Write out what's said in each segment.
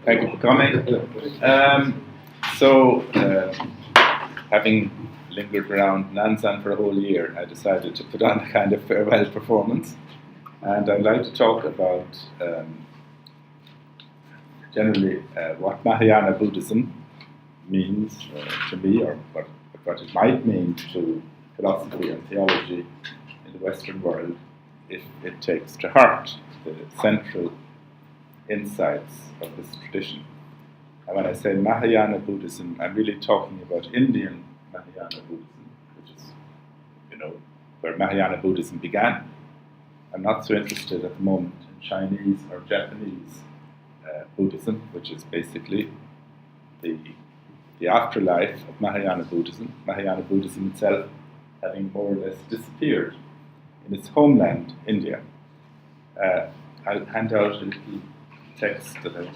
Thank you for coming. Having lingered around Nansan for a whole year, I decided to put on a kind of farewell performance. And I'd like to talk about generally what Mahayana Buddhism means to me, or what it might mean to philosophy and theology in the Western world if it takes to heart the central insights of this tradition. And when I say Mahayana Buddhism, I'm really talking about Indian Mahayana Buddhism, which is, where Mahayana Buddhism began. I'm not so interested at the moment in Chinese or Japanese Buddhism, which is basically the afterlife of Mahayana Buddhism. Mahayana Buddhism itself having more or less disappeared in its homeland, India. I'll hand out a little text that I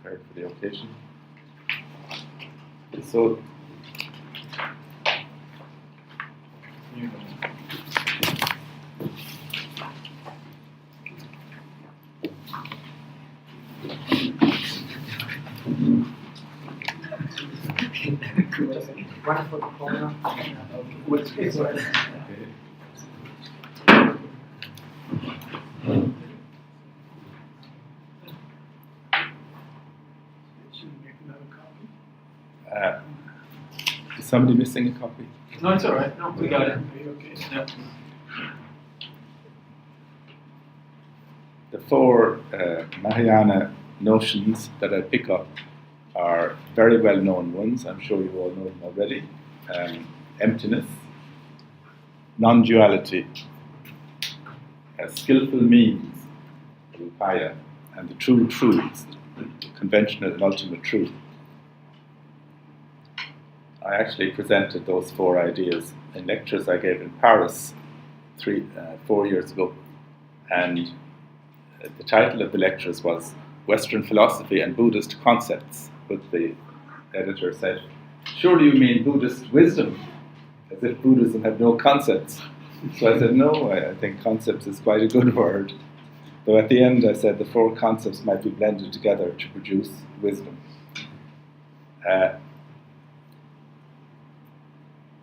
prepared for the occasion. So, is somebody missing a copy? No, it's all right. No, we got it. Okay. Yeah. The four Mahayana notions that I pick up are very well-known ones. I'm sure you all know them already. Emptiness, non-duality, skillful means, upaya, and the true truths, the conventional and ultimate truth. I actually presented those four ideas in lectures I gave in Paris 4 years ago, and the title of the lectures was Western Philosophy and Buddhist Concepts, but the editor said, "Surely you mean Buddhist wisdom," as if Buddhism had no concepts. So I said, no, I think concepts is quite a good word. Though at the end I said the four concepts might be blended together to produce wisdom. The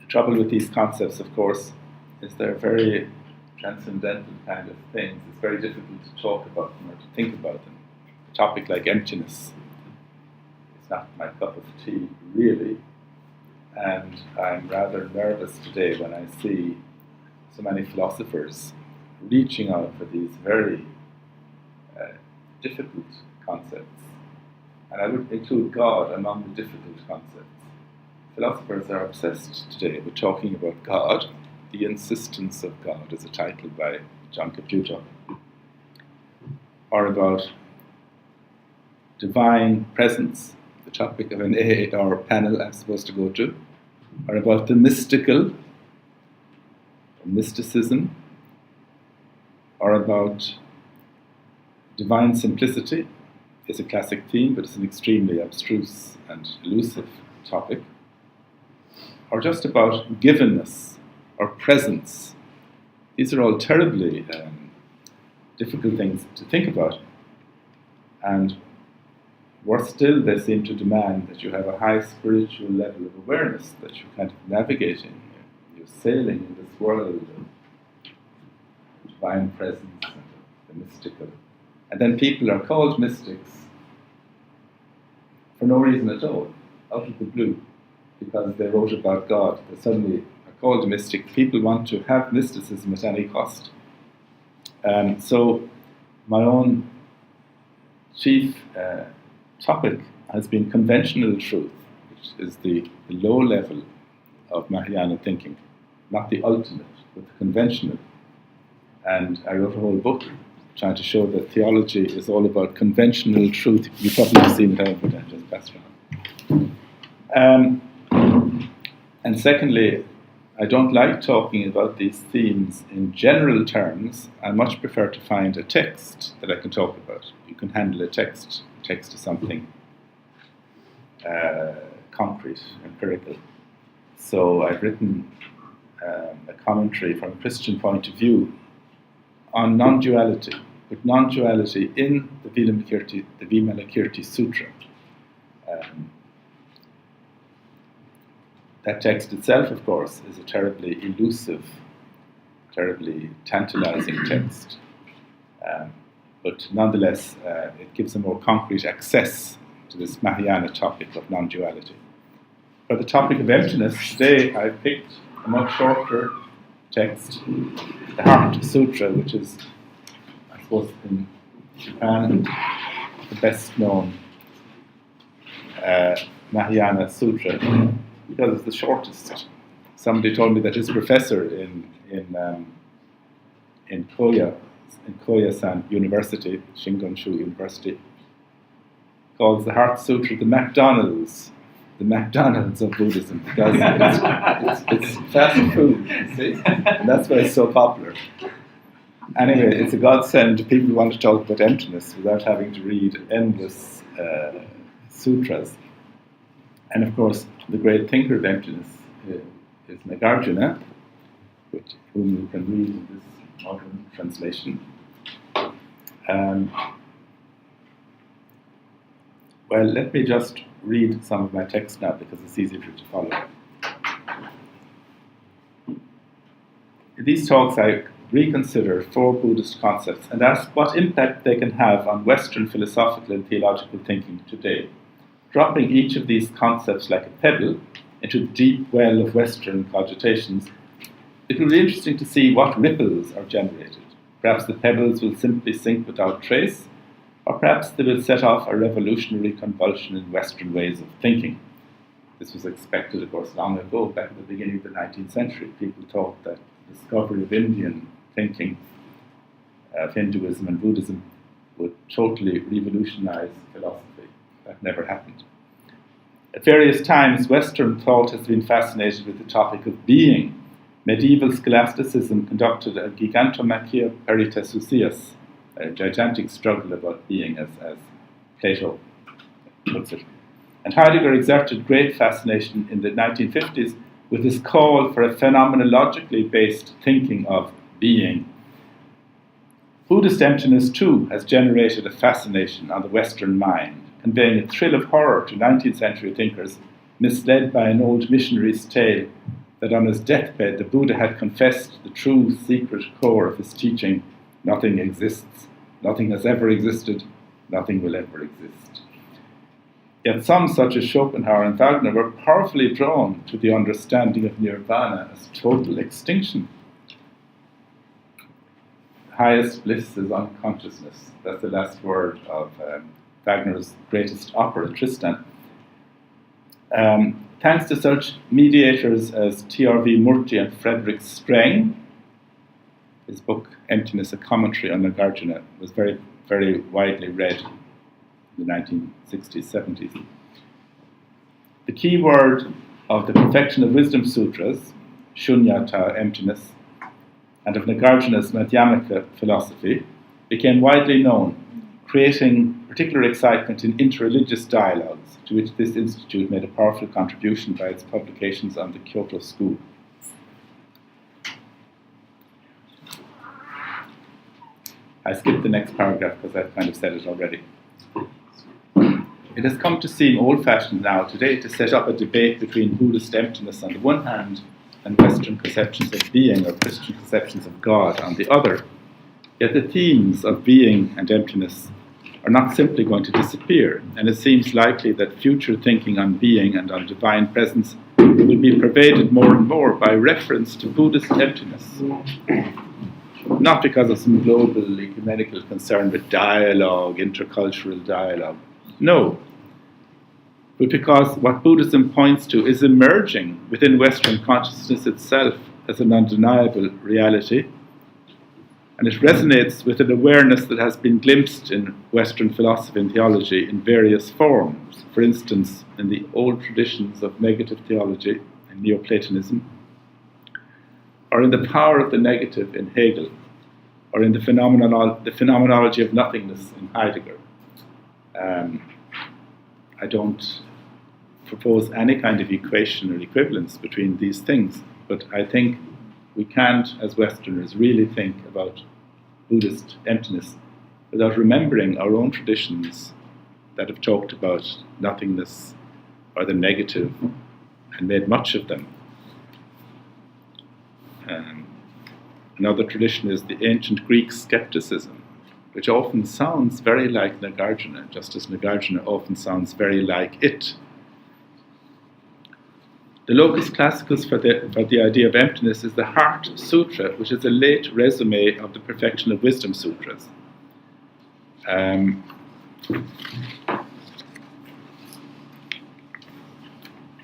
trouble with these concepts, of course, is they're very transcendental kind of things. It's very difficult to talk about them or to think about them. A topic like emptiness is not my cup of tea, really. And I'm rather nervous today when I see so many philosophers reaching out for these very difficult concepts. And I would include God among the difficult concepts. Philosophers are obsessed today with talking about God. The Insistence of God is a title by John Caputo. Or about divine presence, the topic of an AA panel I'm supposed to go to. Or about the mystical, mysticism. Or about divine simplicity is a classic theme, but it's an extremely abstruse and elusive topic. Or just about givenness or presence. These are all terribly difficult things to think about. And worse still, they seem to demand that you have a high spiritual level of awareness, that you're kind of navigating, you're sailing in this world of divine presence and the mystical. And then people are called mystics for no reason at all, out of the blue, because they wrote about God. They suddenly are called a mystic. People want to have mysticism at any cost. So my own chief topic has been conventional truth, which is the low level of Mahayana thinking, not the ultimate, but the conventional. And I wrote a whole book trying to show that theology is all about conventional truth. You probably have seen it out, but I just passed around. And secondly, I don't like talking about these themes in general terms. I much prefer to find a text that I can talk about. You can handle a text. Text is something concrete, empirical. So I've written a commentary from a Christian point of view on non-duality. with non-duality in the Vimalakirti Sutra. That text itself, of course, is a terribly elusive, terribly tantalizing text. But nonetheless, it gives a more concrete access to this Mahayana topic of non-duality. For the topic of emptiness, today I picked a much shorter text, the Heart Sutra, which is, I suppose, in Japan, the best known Mahayana Sutra, because it's the shortest. Somebody told me that his professor in Koya-san University, Shingonshu University, calls the Heart Sutra the McDonald's of Buddhism, because it's fast food, you see? And that's why it's so popular. Anyway, it's a godsend to people who want to talk about emptiness without having to read endless sutras. And of course, the great thinker of emptiness is Nagarjuna, whom you can read in this modern translation. Well, let me just read some of my text now, because it's easier to follow. In these talks, I reconsider 4 Buddhist concepts and ask what impact they can have on Western philosophical and theological thinking today, dropping each of these concepts like a pebble into the deep well of Western cogitations. It will be interesting to see what ripples are generated. Perhaps the pebbles will simply sink without trace, or perhaps they will set off a revolutionary convulsion in Western ways of thinking. This was expected, of course, long ago, back at the beginning of the 19th century. People thought that the discovery of Indian thinking, of Hinduism and Buddhism, would totally revolutionize philosophy. That never happened. At various times, Western thought has been fascinated with the topic of being. Medieval scholasticism conducted a gigantomachia peritasusias, a gigantic struggle about being, as Plato puts it. And Heidegger exerted great fascination in the 1950s with his call for a phenomenologically based thinking of being. Buddhist emptiness, too, has generated a fascination on the Western mind, conveying a thrill of horror to 19th century thinkers misled by an old missionary's tale that on his deathbed the Buddha had confessed the true secret core of his teaching: nothing exists, nothing has ever existed, nothing will ever exist. Yet some, such as Schopenhauer and Wagner, were powerfully drawn to the understanding of nirvana as total extinction. The highest bliss is unconsciousness. That's the last word of Wagner's greatest opera, Tristan. Thanks to such mediators as T.R.V. Murty and Frederick Strang, his book Emptiness, a Commentary on Nagarjuna, was very, very widely read in the 1960s, 70s. The key word of the Perfection of Wisdom Sutras, Shunyata, emptiness, and of Nagarjuna's Madhyamaka philosophy became widely known, creating particular excitement in interreligious dialogues, to which this institute made a powerful contribution by its publications on the Kyoto School. I skipped the next paragraph because I've kind of said it already. It has come to seem old-fashioned now today to set up a debate between Buddhist emptiness on the one hand and Western conceptions of being or Christian conceptions of God on the other. Yet the themes of being and emptiness are not simply going to disappear, and it seems likely that future thinking on being and on divine presence will be pervaded more and more by reference to Buddhist emptiness. Not because of some global ecumenical concern with dialogue, intercultural dialogue. No. But because what Buddhism points to is emerging within Western consciousness itself as an undeniable reality, and it resonates with an awareness that has been glimpsed in Western philosophy and theology in various forms. For instance, in the old traditions of negative theology and Neoplatonism, or in the power of the negative in Hegel, or in the phenomenology of nothingness in Heidegger. I don't propose any kind of equation or equivalence between these things, but I think we can't, as Westerners, really think about Buddhist emptiness without remembering our own traditions that have talked about nothingness or the negative and made much of them. Another tradition is the ancient Greek skepticism, which often sounds very like Nagarjuna, just as Nagarjuna often sounds very like it. The locus classicus for the idea of emptiness is the Heart Sutra, which is a late resume of the Perfection of Wisdom Sutras.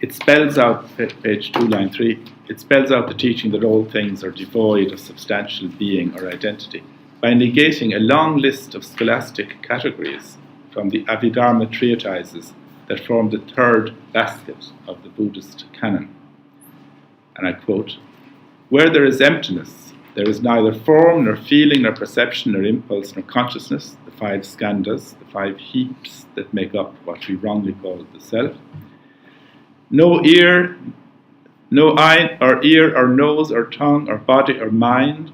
It spells out, page 2, line 3, it spells out the teaching that all things are devoid of substantial being or identity by negating a long list of scholastic categories from the Abhidharma treatises that form the third basket of the Buddhist canon. And I quote, "Where there is emptiness, there is neither form, nor feeling, nor perception, nor impulse, nor consciousness, the 5 skandhas, the 5 heaps that make up what we wrongly call the self. No ear, no eye, or ear, or nose, or tongue, or body, or mind.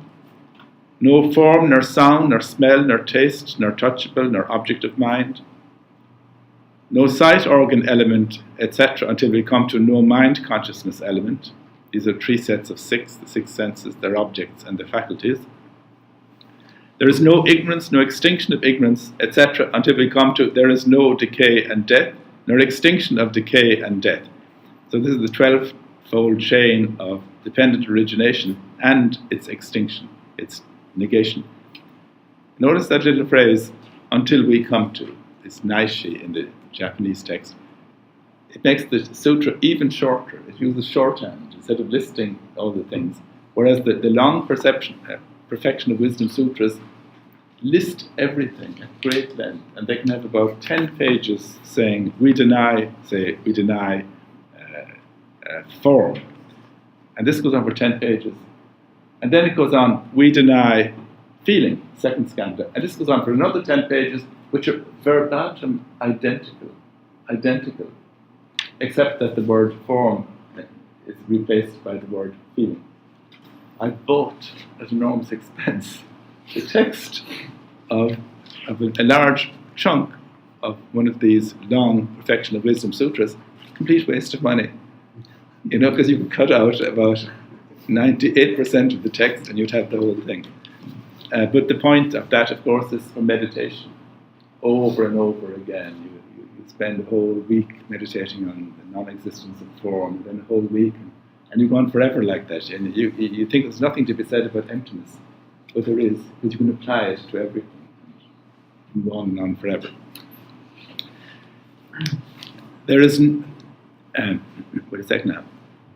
No form, nor sound, nor smell, nor taste, nor touchable, nor object of mind. No sight organ element, etc., until we come to no mind consciousness element. These are 3 sets of 6, the 6 senses, their objects, and their faculties. There is no ignorance, no extinction of ignorance, etc., until we come to there is no decay and death, nor extinction of decay and death." So this is the 12-fold chain of dependent origination and its extinction, its negation. Notice that little phrase, "until we come to," this naishi in the Japanese text. It makes the sutra even shorter. It uses shorthand instead of listing all the things. Whereas the long Perfection of Wisdom Sutras list everything at great length, and they can have about 10 pages saying, we deny form. And this goes on for 10 pages. And then it goes on, we deny feeling, second skandha. And this goes on for another 10 pages, which are verbatim identical, except that the word form is replaced by the word feeling. I bought, at enormous expense, the text of a large chunk of one of these long Perfection of Wisdom Sutras, complete waste of money. Because you could cut out about 98% of the text and you'd have the whole thing. But the point of that, of course, is for meditation. Over and over again. You spend a whole week meditating on the non-existence of form, then a whole week, and you go on forever like that. And you think there's nothing to be said about emptiness, but there is, because you can apply it to everything. And go on and on forever. There is, wait a second now.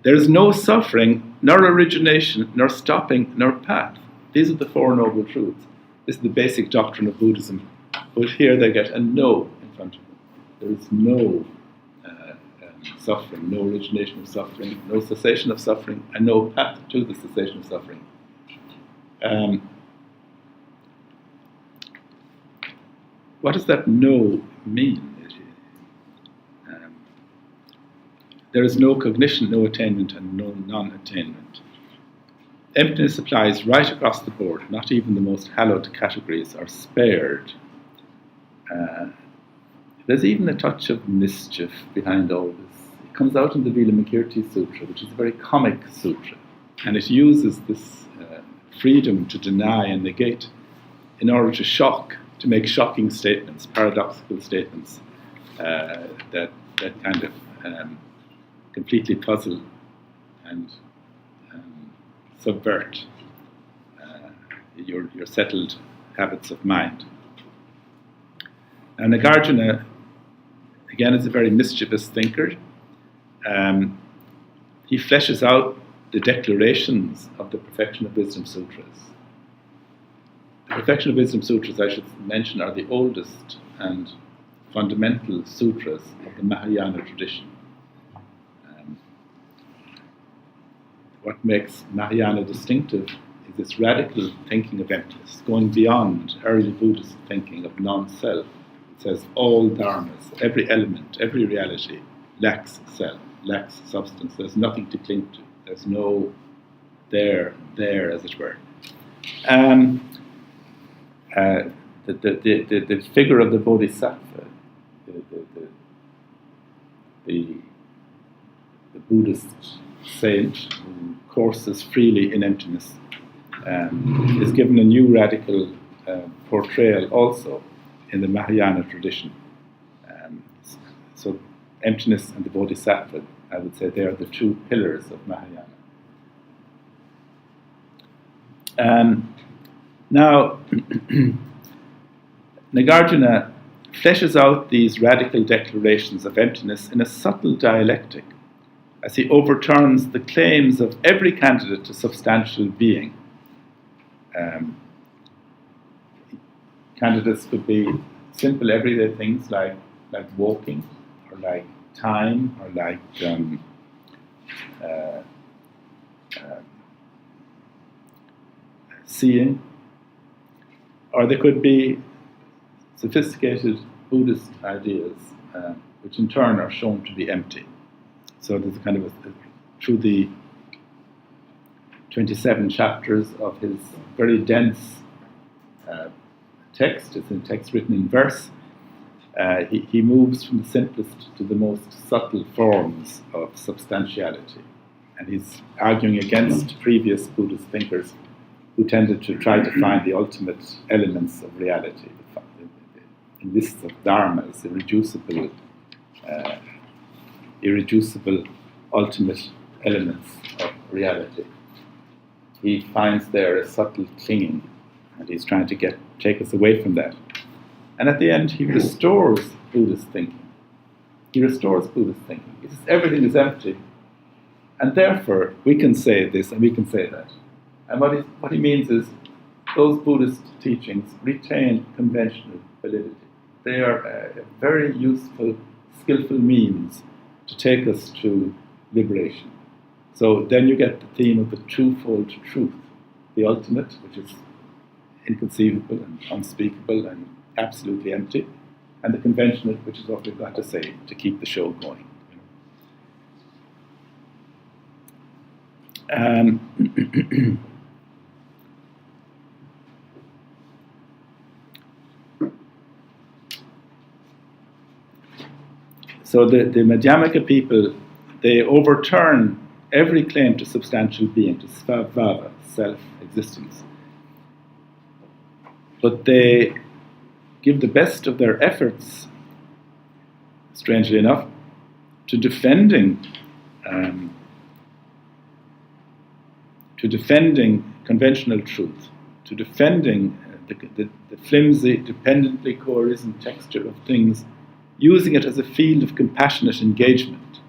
There is no suffering, nor origination, nor stopping, nor path. These are the 4 Noble Truths. This is the basic doctrine of Buddhism. But here they get a no in front of them. There is no suffering, no origination of suffering, no cessation of suffering, and no path to the cessation of suffering. What does that no mean? There is no cognition, no attainment, and no non-attainment. Emptiness applies right across the board. Not even the most hallowed categories are spared. There's even a touch of mischief behind all this. It comes out in the Vilamakirti Sutra, which is a very comic sutra, and it uses this freedom to deny and negate in order to make shocking statements, paradoxical statements that kind of completely puzzle and subvert your settled habits of mind. And Nagarjuna, again, is a very mischievous thinker. He fleshes out the declarations of the Perfection of Wisdom Sutras. The Perfection of Wisdom Sutras, I should mention, are the oldest and fundamental sutras of the Mahayana tradition. What makes Mahayana distinctive is this radical thinking of emptiness, going beyond early Buddhist thinking of non-self. It says all dharmas, every element, every reality lacks self, lacks substance. There's nothing to cling to. There's no there, as it were. the figure of the Bodhisattva, the Buddhist saint who courses freely in emptiness, is given a new radical portrayal also in the Mahayana tradition. So emptiness and the Bodhisattva, I would say they are the two pillars of Mahayana. Now, Nagarjuna fleshes out these radical declarations of emptiness in a subtle dialectic as he overturns the claims of every candidate to substantial being. Candidates could be simple everyday things like walking, or like time, or like seeing, or they could be sophisticated Buddhist ideas, which in turn are shown to be empty. So there's a kind of through the 27 chapters of his very dense text, it's a text written in verse, he moves from the simplest to the most subtle forms of substantiality. And he's arguing against previous Buddhist thinkers who tended to try to find the ultimate elements of reality, the lists of dharmas, irreducible ultimate elements of reality. He finds there a subtle clinging, and he's trying to take us away from that. And at the end, he restores Buddhist thinking. He restores Buddhist thinking. He says everything is empty, and therefore we can say this and we can say that. And what he means is those Buddhist teachings retain conventional validity. They are a very useful, skillful means to take us to liberation. So then you get the theme of the twofold truth, the ultimate, which is inconceivable and unspeakable and absolutely empty, and the conventional, which is what we've got to say to keep the show going. So the Madhyamaka people, they overturn every claim to substantial being, to svabhava, self-existence. But they give the best of their efforts, strangely enough, to defending conventional truth, to defending the flimsy, dependently co-arisen texture of things, using it as a field of compassionate engagement.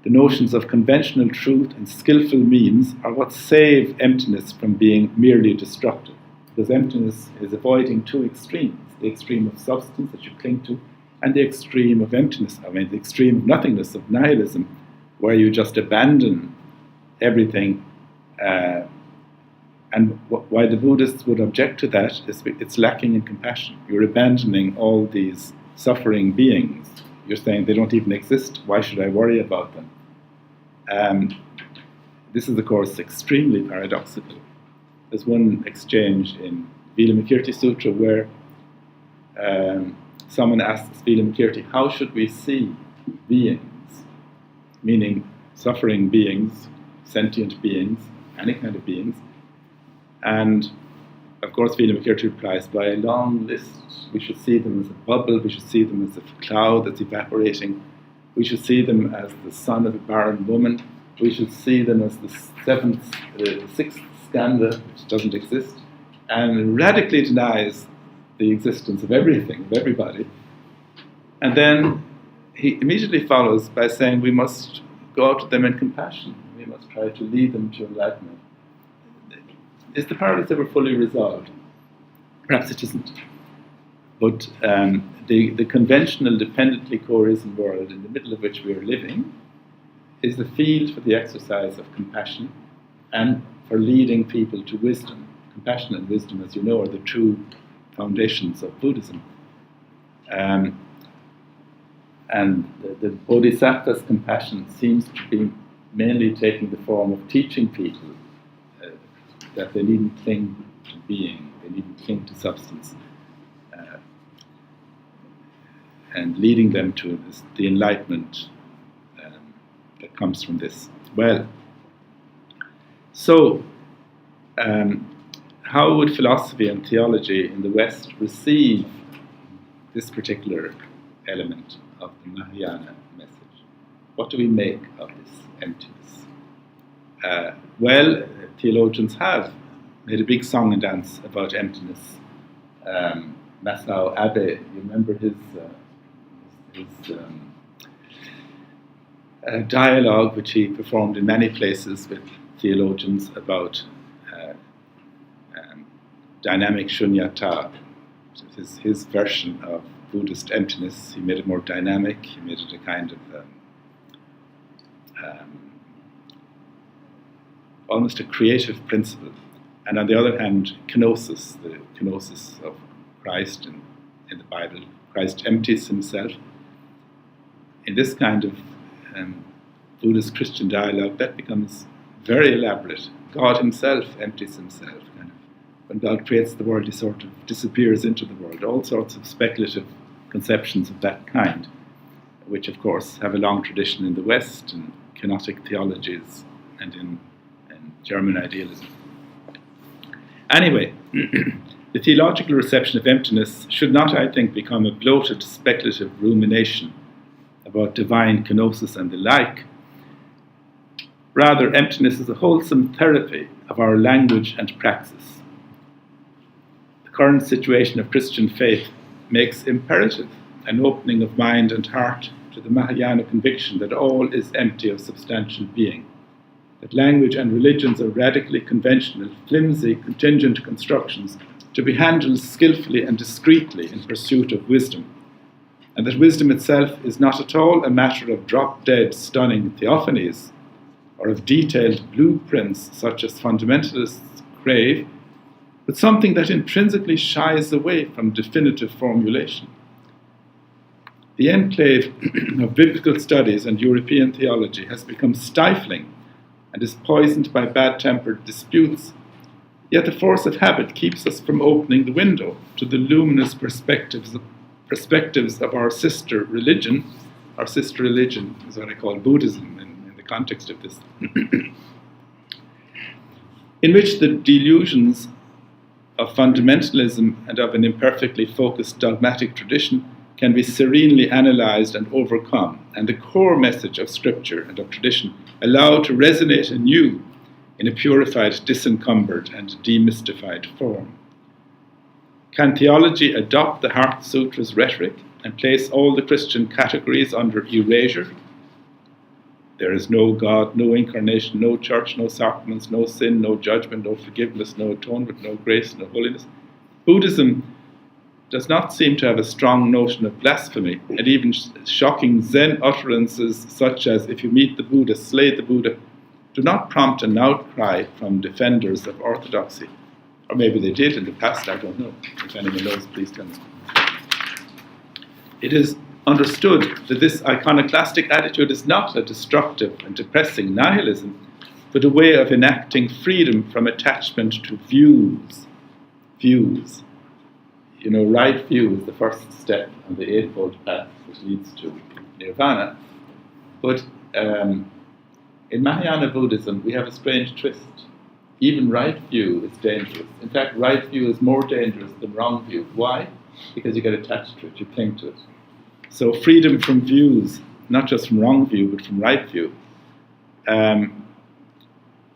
The notions of conventional truth and skillful means are what save emptiness from being merely destructive. Because emptiness is avoiding two extremes, the extreme of substance that you cling to, and the extreme of emptiness, the extreme of nothingness, of nihilism, where you just abandon everything. And why the Buddhists would object to that is it's lacking in compassion. You're abandoning all these suffering beings. You're saying they don't even exist. Why should I worry about them? This is, of course, extremely paradoxical. There's one exchange in Vilamakirti Sutra where someone asks Vilamakirti, how should we see beings, meaning suffering beings, sentient beings, any kind of beings? And of course, Vilamakirti replies by a long list. We should see them as a bubble, we should see them as a cloud that's evaporating, we should see them as the son of a barren woman, we should see them as the sixth skanda, which doesn't exist, and radically denies the existence of everything, of everybody. And then he immediately follows by saying we must go out to them in compassion, we must try to lead them to enlightenment. Is the paradox ever fully resolved? Perhaps it isn't. But the conventional, dependently co-arisen world in the middle of which we are living is the field for the exercise of compassion and for leading people to wisdom. Compassion and wisdom, as you know, are the two foundations of Buddhism. And the Bodhisattva's compassion seems to be mainly taking the form of teaching people that they needn't cling to being, They needn't cling to substance. And leading them to the enlightenment that comes from this. Well, so how would philosophy and theology in the West receive this particular element of the Mahayana message? What do we make of this emptiness? Well, theologians have made a big song and dance about emptiness. Masao Abe, you remember his dialogue which he performed in many places with theologians about dynamic shunyata, which is his version of Buddhist emptiness. He made it more dynamic, he made it a kind of almost a creative principle. And on the other hand, kenosis, the kenosis of Christ in the Bible. Christ empties himself. In this kind of Buddhist Christian dialogue, that becomes very elaborate. God himself empties himself. Kind of. When God creates the world, he sort of disappears into the world. All sorts of speculative conceptions of that kind, which of course have a long tradition in the West, in kenotic theologies and in German idealism. Anyway, the theological reception of emptiness should not, I think, become a bloated speculative rumination about divine kenosis and the like. Rather, emptiness is a wholesome therapy of our language and praxis. The current situation of Christian faith makes imperative an opening of mind and heart to the Mahayana conviction that all is empty of substantial being, that language and religions are radically conventional, flimsy, contingent constructions to be handled skillfully and discreetly in pursuit of wisdom, and that wisdom itself is not at all a matter of drop-dead, stunning theophanies, or of detailed blueprints such as fundamentalists crave, but something that intrinsically shies away from definitive formulation. The enclave of biblical studies and European theology has become stifling and is poisoned by bad-tempered disputes, yet the force of habit keeps us from opening the window to the luminous perspectives of our sister religion. Our sister religion is what I call Buddhism in the context of this, in which the delusions of fundamentalism and of an imperfectly focused dogmatic tradition can be serenely analysed and overcome, and the core message of Scripture and of tradition allowed to resonate anew in a purified, disencumbered, and demystified form. Can theology adopt the Heart Sutra's rhetoric and place all the Christian categories under erasure? There is no God, no incarnation, no church, no sacraments, no sin, no judgment, no forgiveness, no atonement, no grace, no holiness. Buddhism does not seem to have a strong notion of blasphemy, and even shocking Zen utterances such as, if you meet the Buddha, slay the Buddha, do not prompt an outcry from defenders of orthodoxy. Or maybe they did in the past, I don't know. If anyone knows, please tell me. It is understood that this iconoclastic attitude is not a destructive and depressing nihilism, but a way of enacting freedom from attachment to views. Views. You know, right view is the first step on the Eightfold Path which leads to nirvana. But in Mahayana Buddhism, we have a strange twist. Even right view is dangerous. In fact, right view is more dangerous than wrong view. Why? Because you get attached to it, you cling to it. So freedom from views, not just from wrong view, but from right view,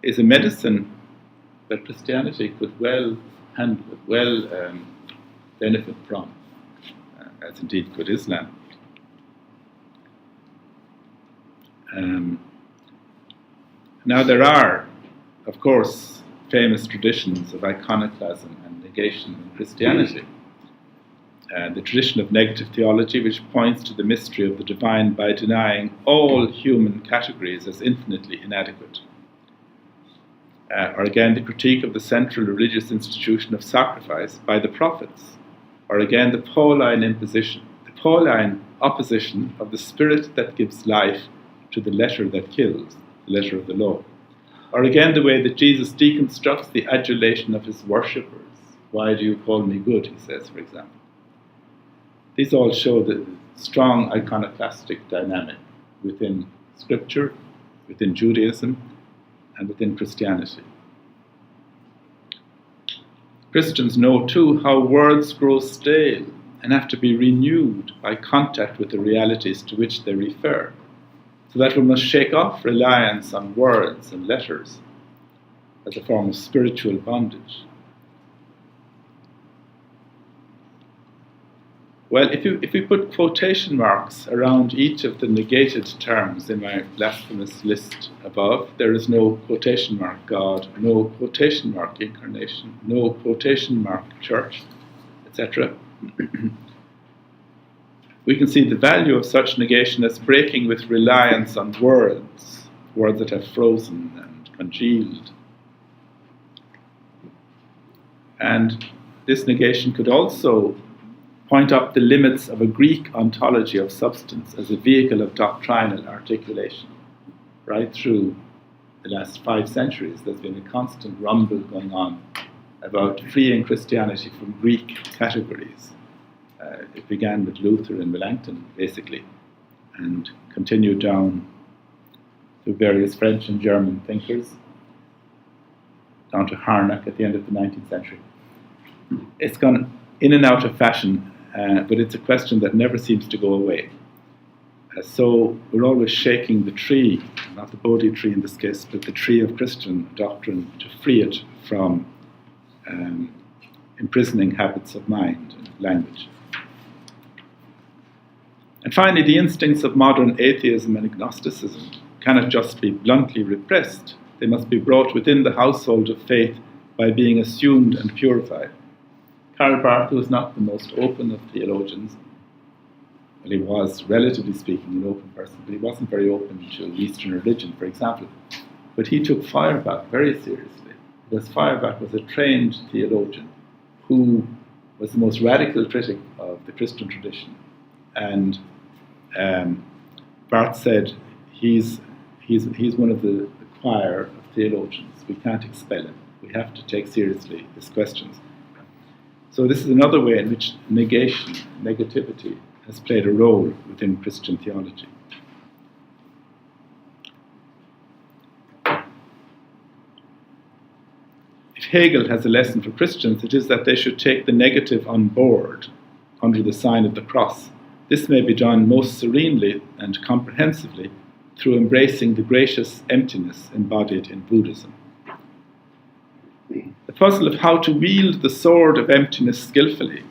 is a medicine that Christianity could well handle, benefit from, as indeed could Islam. Now there are, of course, famous traditions of iconoclasm and negation in Christianity. The tradition of negative theology, which points to the mystery of the divine by denying all human categories as infinitely inadequate. Or again, the critique of the central religious institution of sacrifice by the prophets. Or again, the Pauline opposition of the spirit that gives life to the letter that kills, the letter of the law. Or again, the way that Jesus deconstructs the adulation of his worshippers Why do you call me good, he says, for example. These all show the strong iconoclastic dynamic within Scripture, within Judaism, and within Christianity. Christians know too how words grow stale and have to be renewed by contact with the realities to which they refer, so that we must shake off reliance on words and letters as a form of spiritual bondage. Well, if we put quotation marks around each of the negated terms in my blasphemous list above, there is no quotation mark God, no quotation mark incarnation, no quotation mark church, etc. We can see the value of such negation as breaking with reliance on words that have frozen and congealed. And this negation could also point up the limits of a Greek ontology of substance as a vehicle of doctrinal articulation. Right through the last 5 centuries, there's been a constant rumble going on about freeing Christianity from Greek categories. It began with Luther and Melanchthon, basically, and continued down through various French and German thinkers, down to Harnack at the end of the 19th century. It's gone in and out of fashion, but it's a question that never seems to go away. So we're always shaking the tree, not the Bodhi tree in this case, but the tree of Christian doctrine to free it from imprisoning habits of mind and language. And finally, the instincts of modern atheism and agnosticism cannot just be bluntly repressed. They must be brought within the household of faith by being assumed and purified. Karl Barth, who was not the most open of theologians, well, he was, relatively speaking, an open person, but he wasn't very open to Eastern religion, for example. But he took Feuerbach very seriously, because Feuerbach was a trained theologian who was the most radical critic of the Christian tradition. And Barth said, he's one of the choir of theologians. We can't expel him. We have to take seriously his questions. So this is another way in which negation, negativity, has played a role within Christian theology. If Hegel has a lesson for Christians, it is that they should take the negative on board under the sign of the cross. This may be done most serenely and comprehensively through embracing the gracious emptiness embodied in Buddhism. The puzzle of how to wield the sword of emptiness skillfully,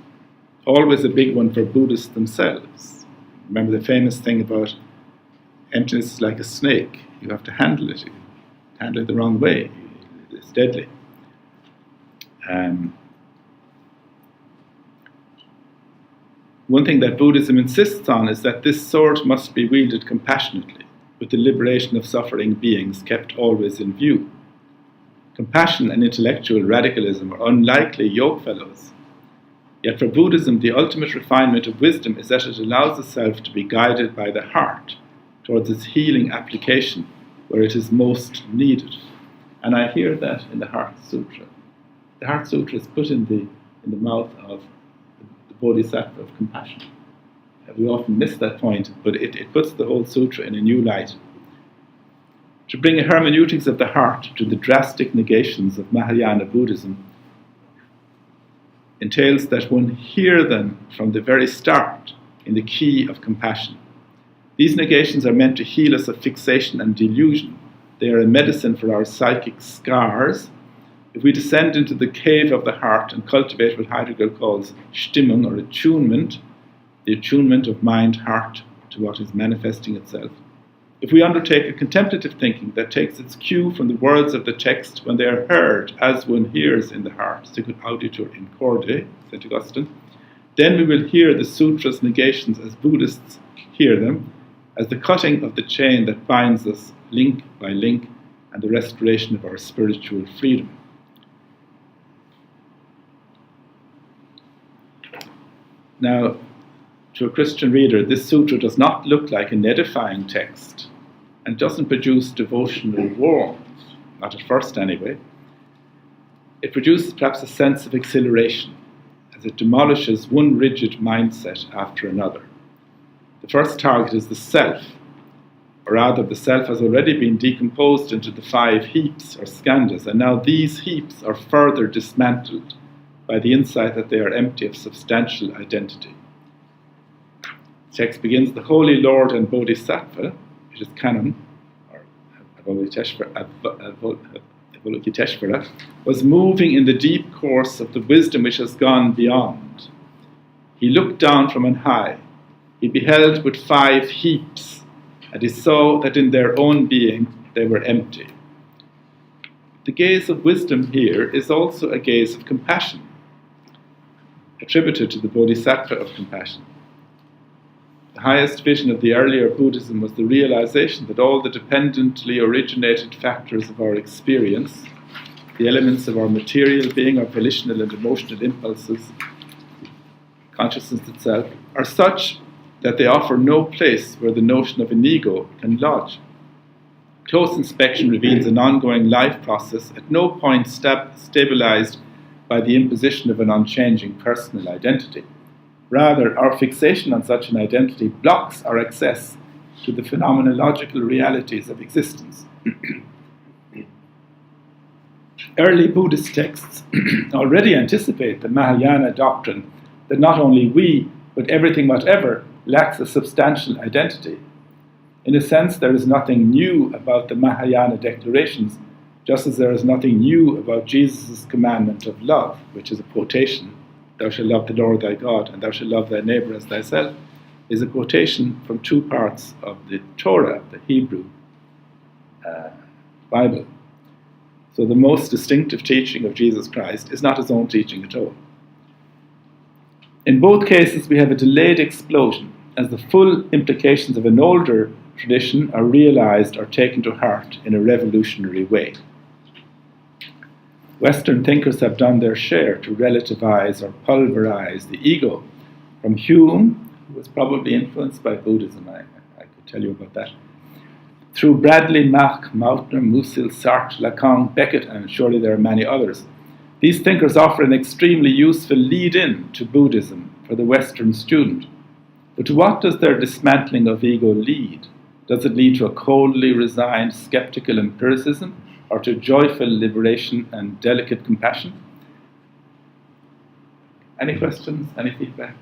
always a big one for Buddhists themselves. Remember the famous thing about emptiness is like a snake. You have to handle it. You handle it the wrong way. It's deadly. One thing that Buddhism insists on is that this sword must be wielded compassionately, with the liberation of suffering beings kept always in view. Compassion and intellectual radicalism are unlikely yokefellows. Yet for Buddhism, the ultimate refinement of wisdom is that it allows the self to be guided by the heart towards its healing application where it is most needed. And I hear that in the Heart Sutra. The Heart Sutra is put in the mouth of the Bodhisattva of compassion. We often miss that point, but it puts the whole sutra in a new light. To bring a hermeneutics of the heart to the drastic negations of Mahayana Buddhism entails that one hear them from the very start in the key of compassion. These negations are meant to heal us of fixation and delusion. They are a medicine for our psychic scars. If we descend into the cave of the heart and cultivate what Heidegger calls Stimmung, or attunement, the attunement of mind-heart to what is manifesting itself, if we undertake a contemplative thinking that takes its cue from the words of the text when they are heard as one hears in the heart, sicut auditur in corde, St. Augustine, then we will hear the sutra's negations as Buddhists hear them, as the cutting of the chain that binds us link by link and the restoration of our spiritual freedom. Now, to a Christian reader, this sutra does not look like an edifying text and doesn't produce devotional warmth, not at first anyway. it produces perhaps a sense of exhilaration as it demolishes one rigid mindset after another. The first target is the self, or rather the self has already been decomposed into the 5 heaps or skandhas, and now these heaps are further dismantled by the insight that they are empty of substantial identity. The text begins, the Holy Lord and Bodhisattva, which is canon, or Avalokiteshvara, was moving in the deep course of the wisdom which has gone beyond. He looked down from on high. He beheld with 5 heaps, and he saw that in their own being they were empty. The gaze of wisdom here is also a gaze of compassion, attributed to the Bodhisattva of compassion. The highest vision of the earlier Buddhism was the realization that all the dependently originated factors of our experience, the elements of our material being, our volitional and emotional impulses, consciousness itself, are such that they offer no place where the notion of an ego can lodge. Close inspection reveals an ongoing life process at no point stabilized by the imposition of an unchanging personal identity. Rather, our fixation on such an identity blocks our access to the phenomenological realities of existence. Early Buddhist texts already anticipate the Mahayana doctrine that not only we, but everything whatever, lacks a substantial identity. In a sense, there is nothing new about the Mahayana declarations, just as there is nothing new about Jesus' commandment of love, which is a quotation, thou shalt love the Lord thy God, and thou shalt love thy neighbour as thyself, is a quotation from 2 parts of the Torah, the Hebrew Bible. So the most distinctive teaching of Jesus Christ is not his own teaching at all. In both cases, we have a delayed explosion, as the full implications of an older tradition are realized or taken to heart in a revolutionary way. Western thinkers have done their share to relativize or pulverize the ego, from Hume, who was probably influenced by Buddhism, I could tell you about that, through Bradley, Mach, Mautner, Musil, Sartre, Lacan, Beckett, and surely there are many others. These thinkers offer an extremely useful lead-in to Buddhism for the Western student. But to what does their dismantling of ego lead? Does it lead to a coldly resigned, skeptical empiricism, or to joyful liberation and delicate compassion? Any questions? Any feedback?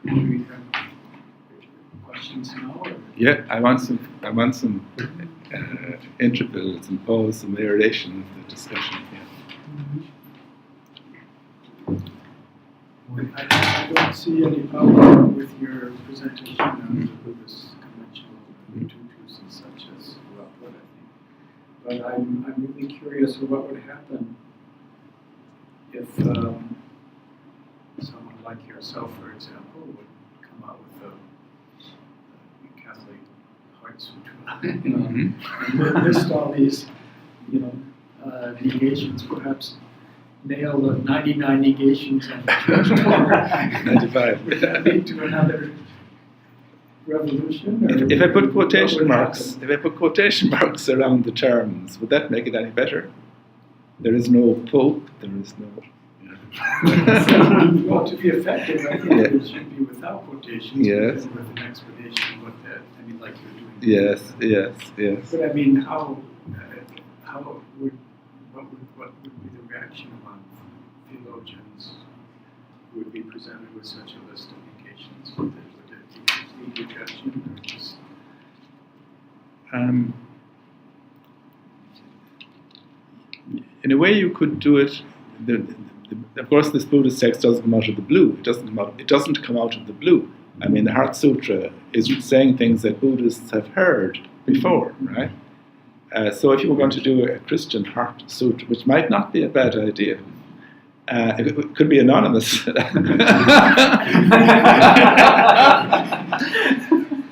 Do we have questions now? Yeah, I want some intervals and pause, some aeration of the discussion. I don't see any problem with your presentation of the Buddhist conventional tutus and such as well, I think. But I'm really curious of what would happen if someone like yourself, for example, would come out with a Catholic Heart Sutra and list all these, negations, perhaps nail the 99 negations on the church door. 95. Would that lead to another revolution? If I put quotation marks around the terms, would that make it any better? There is no Pope. There is no. Well, to be effective, I think it should be without quotations. Yes. With an explanation of what that. Like you're doing. Yes. But what would be the reaction among theologians who would be presented with such a list of negations? Would it be rejection or just? In a way, you could do it. Of course, this Buddhist text doesn't come out of the blue. It doesn't come out of the blue. I mean, the Heart Sutra is saying things that Buddhists have heard before, right? So if you were going to do a Christian Heart Sutra, which might not be a bad idea, it could be anonymous.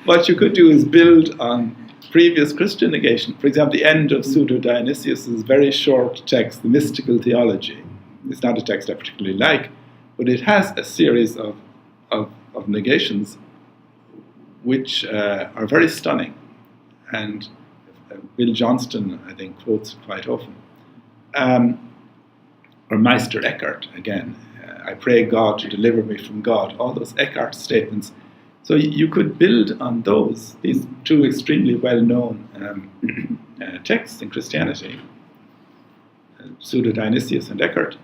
What you could do is build on previous Christian negation. For example, the end of Pseudo Dionysius' very short text, The Mystical Theology. It's not a text I particularly like, but it has a series of negations which are very stunning. And Bill Johnston, I think, quotes it quite often. Or Meister Eckhart, again, I pray God to deliver me from God. All those Eckhart statements. So you could build on these two extremely well-known texts in Christianity, Pseudo-Dionysius and Eckhart.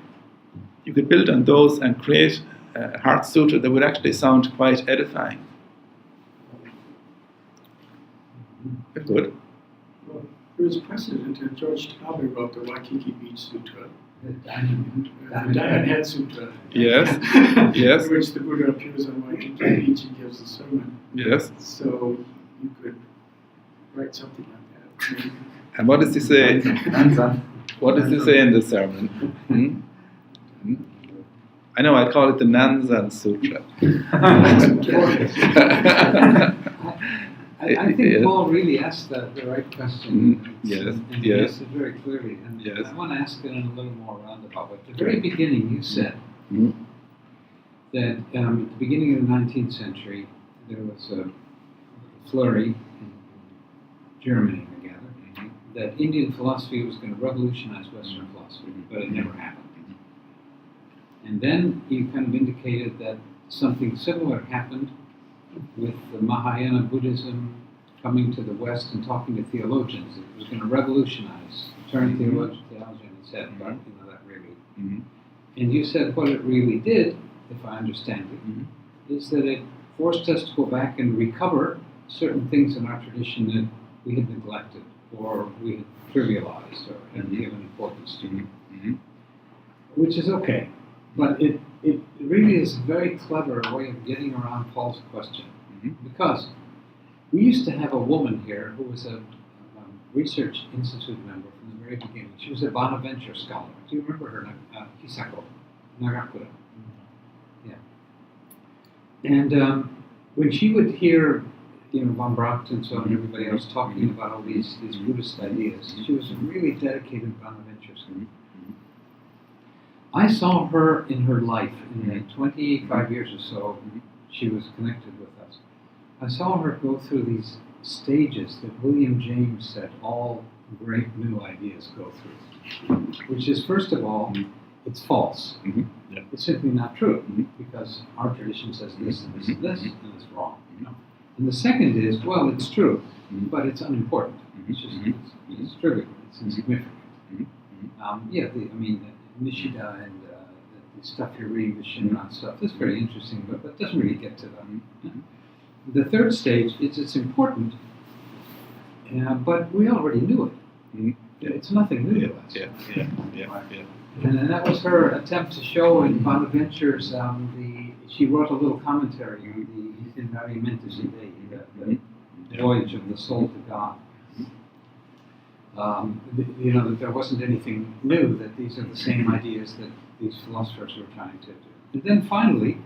You could build on those and create a Heart Sutra that would actually sound quite edifying. It would. Well, there was precedent, and George Taube wrote the Waikiki Beach Sutra. The Diamond Head Sutra. Yes, yes. In which the Buddha appears on Waikiki Beach and gives a sermon. Yes. So you could write something like that. And what does he say? What does he say in the sermon? I know, I call it the Nanzan Sutra. I think Paul really asked the right question. Yes, and he yes. asked it very clearly. And Yes. I want to ask it in a little more roundabout. At the very beginning, you said that at the beginning of the 19th century, there was a flurry in Germany, I gather, that Indian philosophy was going to revolutionize Western philosophy, but it never happened. And then you kind of indicated that something similar happened with the Mahayana Buddhism coming to the West and talking to theologians. It was going to revolutionize, turn theologian its head, but that really. And you said what it really did, if I understand it, is that it forced us to go back and recover certain things in our tradition that we had neglected or we had trivialized or hadn't given importance to, which is okay. But it really is a very clever way of getting around Paul's question. Because we used to have a woman here who was a research institute member from the very beginning. She was a Bonaventure scholar. Do you remember her? Hisako Nagakura. Yeah. And when she would hear, von Bracht and so on, and everybody else talking about all these Buddhist ideas, she was a really dedicated Bonaventure scholar. I saw her in her life, in the 25 years or so she was connected with us. I saw her go through these stages that William James said all great new ideas go through, which is, first of all, it's false. It's simply not true, because our tradition says this and this and this, and it's wrong. And the second is, well, it's true, but it's unimportant. It's just it's trivial. It's insignificant. Nishida and the stuff you're reading, the Shinran stuff, that's very interesting, but that doesn't really get to them. The third stage is it's important, but we already knew it. It's nothing new to us. And then that was her attempt to show in Bonaventure's, she wrote a little commentary on the Invariamentus Idei, the voyage of the soul to God. That there wasn't anything new, that these are the same ideas that these philosophers were trying to do. And then finally,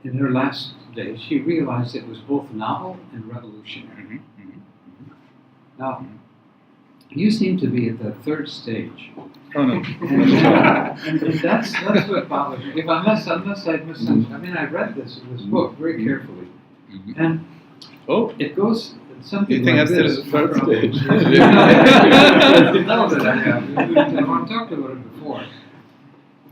in her last days, she realized it was both novel and revolutionary. Now, you seem to be at the third stage. Oh no. And that's what bothers me. Unless I misunderstood. I read this book very carefully. And it goes something you think like I'm this. still at the third stage? You know that I have. I've talked about it before.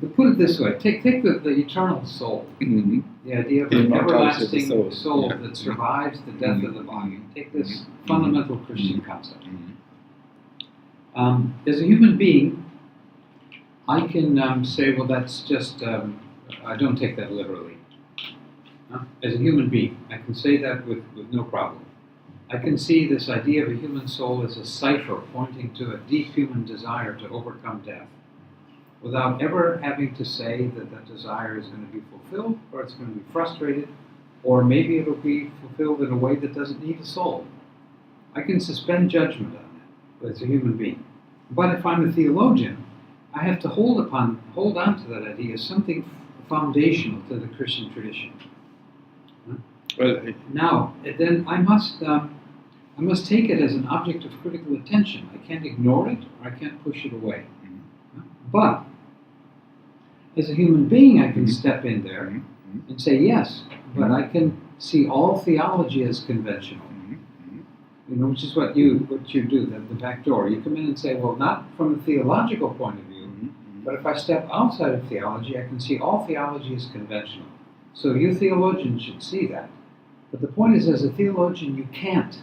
But put it this way: take the eternal soul, the idea of an everlasting soul that survives the death of the body. Take this fundamental Christian concept. As a human being, I can say, well, that's just. I don't take that literally. As a human being, I can say that with no problem. I can see this idea of a human soul as a cipher pointing to a deep human desire to overcome death, without ever having to say that that desire is going to be fulfilled, or it's going to be frustrated, or maybe it'll be fulfilled in a way that doesn't need a soul. I can suspend judgment on that as a human being. But if I'm a theologian, I have to hold on to that idea as something foundational to the Christian tradition. Well, now, then I must take it as an object of critical attention. I can't ignore it, or I can't push it away. But as a human being, I can step in there and say yes, but I can see all theology as conventional. Which is what you do, the back door. You come in and say, well, not from a theological point of view, but if I step outside of theology, I can see all theology as conventional. So you theologians should see that. But the point is, as a theologian, you can't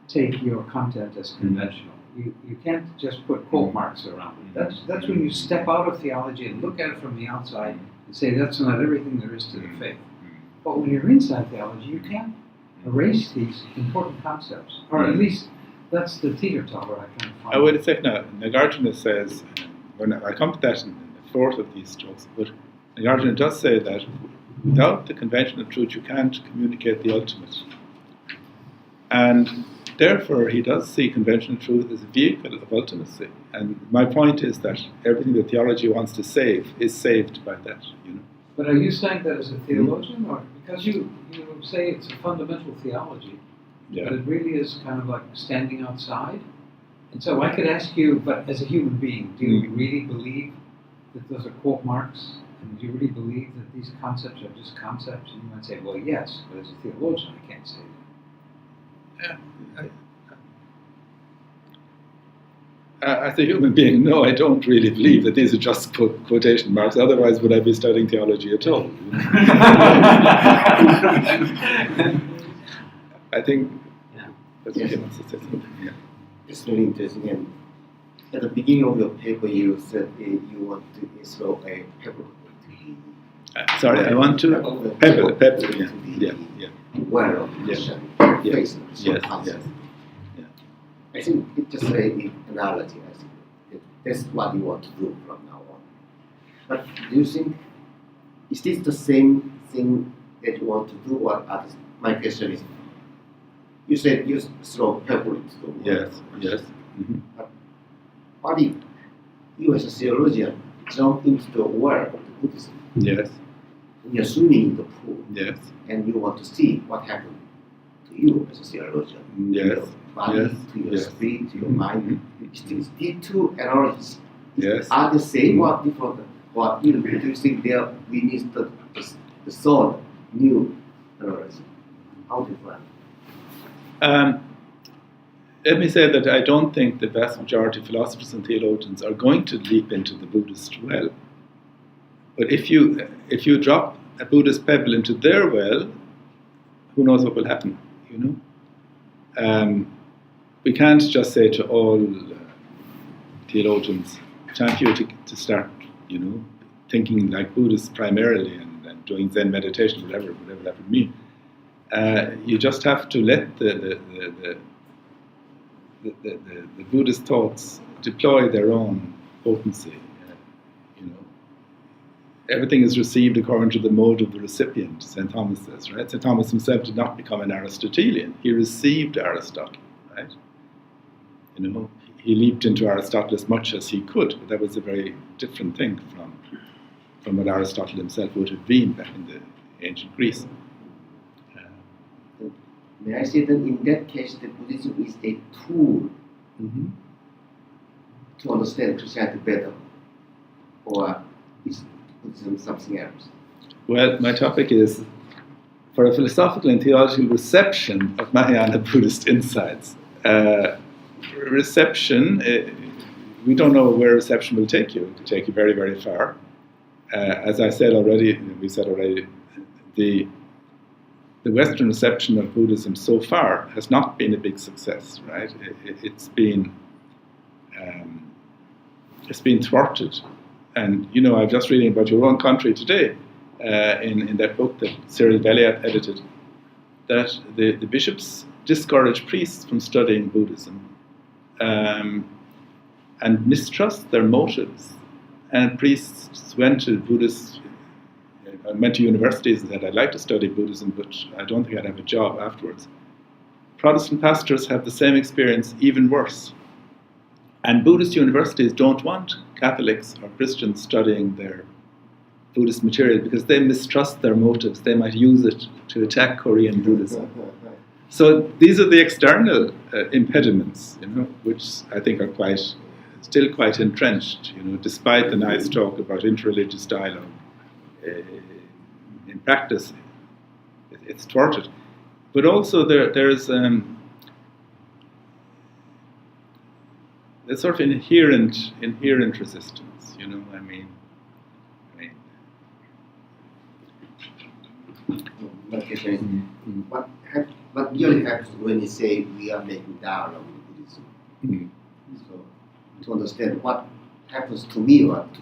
take your content as conventional. You can't just put quote marks around it. That's when you step out of theology and look at it from the outside and say that's not everything there is to the faith. But when you're inside theology, you can't erase these important concepts, or at least that's the teeter-totter I kind of find. Wait a second now. Nagarjuna says, when I come to that in the fourth of these strokes, but Nagarjuna does say that without the conventional truth you can't communicate the ultimate. And therefore he does see conventional truth as a vehicle of ultimacy. And my point is that everything that theology wants to save is saved by that, But are you saying that as a theologian, or because you say it's a fundamental theology, but it really is kind of like standing outside? And so I could ask you, but as a human being, do you really believe that those are quote marks? And do you really believe that these concepts are just concepts? And you might say, well, yes, but as a theologian, I can't say that. As a human being, no, I don't really believe that these are just quotation marks. Otherwise, would I be studying theology at all? I think that's what he wants to say. Yeah. It's really interesting. And at the beginning of your paper, you said you want to throw a pebble. Sorry, I want to pebble. Yeah. Well, face Yes. I think it's just an analogy. I think that's what you want to do from now on. But do you think, is this the same thing that you want to do, or others? My question is, you said you throw pebble into the water. Yes. But what if you as a theologian jump into the water of the Buddhism? Yes. And you're swimming in the pool. Yes. And you want to see what happened to you as a theologian. Yes. To your body, to your spirit, to your mind. These two analogies are the same or different? Or do you think we need the third new analogy? How different? Let me say that I don't think the vast majority of philosophers and theologians are going to leap into the Buddhist well. But if you drop a Buddhist pebble into their well, who knows what will happen, We can't just say to all theologians, time for you to start, thinking like Buddhists primarily and doing Zen meditation, whatever that would mean. You just have to let the Buddhist thoughts deploy their own potency. Everything is received according to the mode of the recipient, St. Thomas says, right? St. Thomas himself did not become an Aristotelian. He received Aristotle, right? He leaped into Aristotle as much as he could, but that was a very different thing from what Aristotle himself would have been back in the ancient Greece. May I say that in that case, the Buddhism is a tool to understand Christianity better, or is Buddhism something else? Well, my topic is for a philosophical and theological reception of Mahayana Buddhist insights. Reception, we don't know where reception will take you. It will take you very, very far. As I said already, the Western reception of Buddhism so far has not been a big success, right? It's been thwarted. And, I was just reading about your own country today, in that book that Cyril Belliat edited, that the bishops discourage priests from studying Buddhism and mistrust their motives. And priests went to universities and said, I'd like to study Buddhism, but I don't think I'd have a job afterwards. Protestant pastors have the same experience, even worse. And Buddhist universities don't want Catholics or Christians studying their Buddhist material because they mistrust their motives. They might use it to attack Korean Buddhism. So these are the external impediments, which I think are quite still quite entrenched, despite the nice talk about interreligious dialogue. In practice, it's thwarted. But also there's sort of inherent resistance, I mean. What really happens when you say we are making dialogue with Buddhism? So to understand what happens to me or to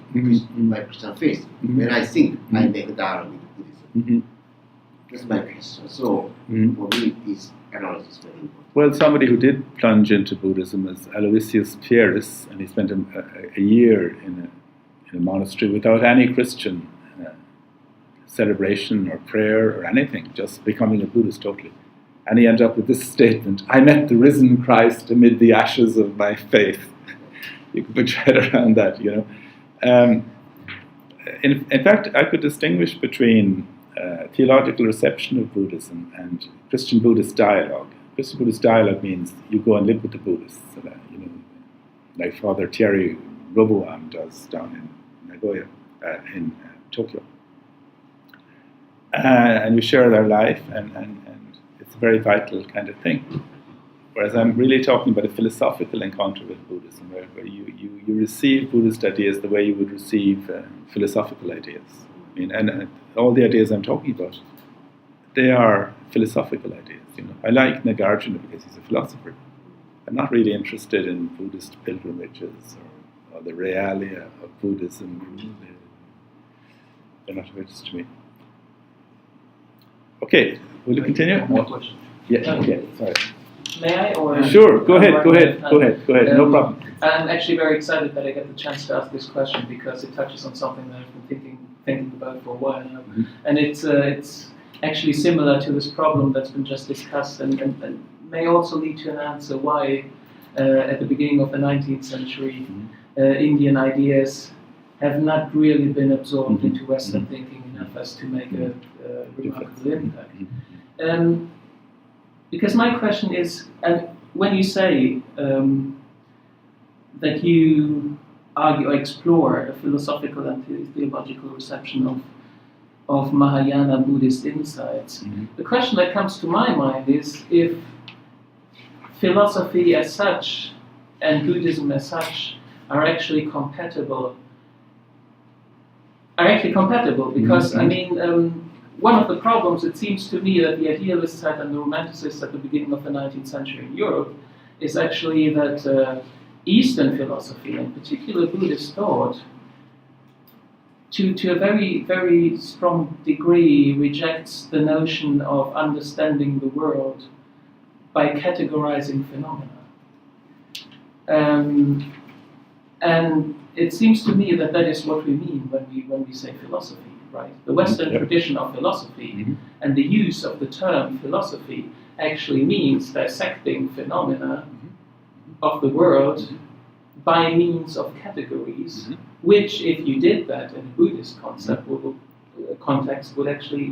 my Christian faith when I think I make a dialogue with Buddhism. That's my question. So for me, this analogy is very important. Well, somebody who did plunge into Buddhism is Aloysius Pieris, and he spent a year in a monastery without any Christian celebration or prayer or anything, just becoming a Buddhist totally. And he ended up with this statement: "I met the risen Christ amid the ashes of my faith." You could put your head around that, In fact, I could distinguish between theological reception of Buddhism and Christian Buddhist dialogue. Christian Buddhist dialogue means you go and live with the Buddhists, like Father Thierry Roboam does down in Nagoya, in Tokyo. And you share their life, and it's a very vital kind of thing. Whereas I'm really talking about a philosophical encounter with Buddhism, where you receive Buddhist ideas the way you would receive philosophical ideas. I mean, and all the ideas I'm talking about, they are philosophical ideas. I like Nagarjuna because he's a philosopher. I'm not really interested in Buddhist pilgrimages or the realia of Buddhism. They're not of interest to me. Okay, will you continue? One more question. Yeah, okay, sorry. May I? Or Sure, go ahead, no problem. I'm actually very excited that I get the chance to ask this question because it touches on something that I've been thinking about for a while now. And it's actually similar to this problem that's been just discussed and may also lead to an answer why at the beginning of the 19th century Indian ideas have not really been absorbed into Western thinking enough as to make a remarkable impact. Because my question is, and when you say that you argue or explore a philosophical and theological reception of Mahayana Buddhist insights, the question that comes to my mind is if philosophy as such and Buddhism as such are actually compatible. Because I mean, one of the problems, it seems to me, that the idealists had and the romanticists at the beginning of the 19th century in Europe is actually that Eastern philosophy, in particular Buddhist thought, to a very, very strong degree rejects the notion of understanding the world by categorizing phenomena. And it seems to me that that is what we mean when we say philosophy. Right. The Western tradition of philosophy and the use of the term philosophy actually means dissecting phenomena of the world by means of categories, which, if you did that in a Buddhist context, would actually,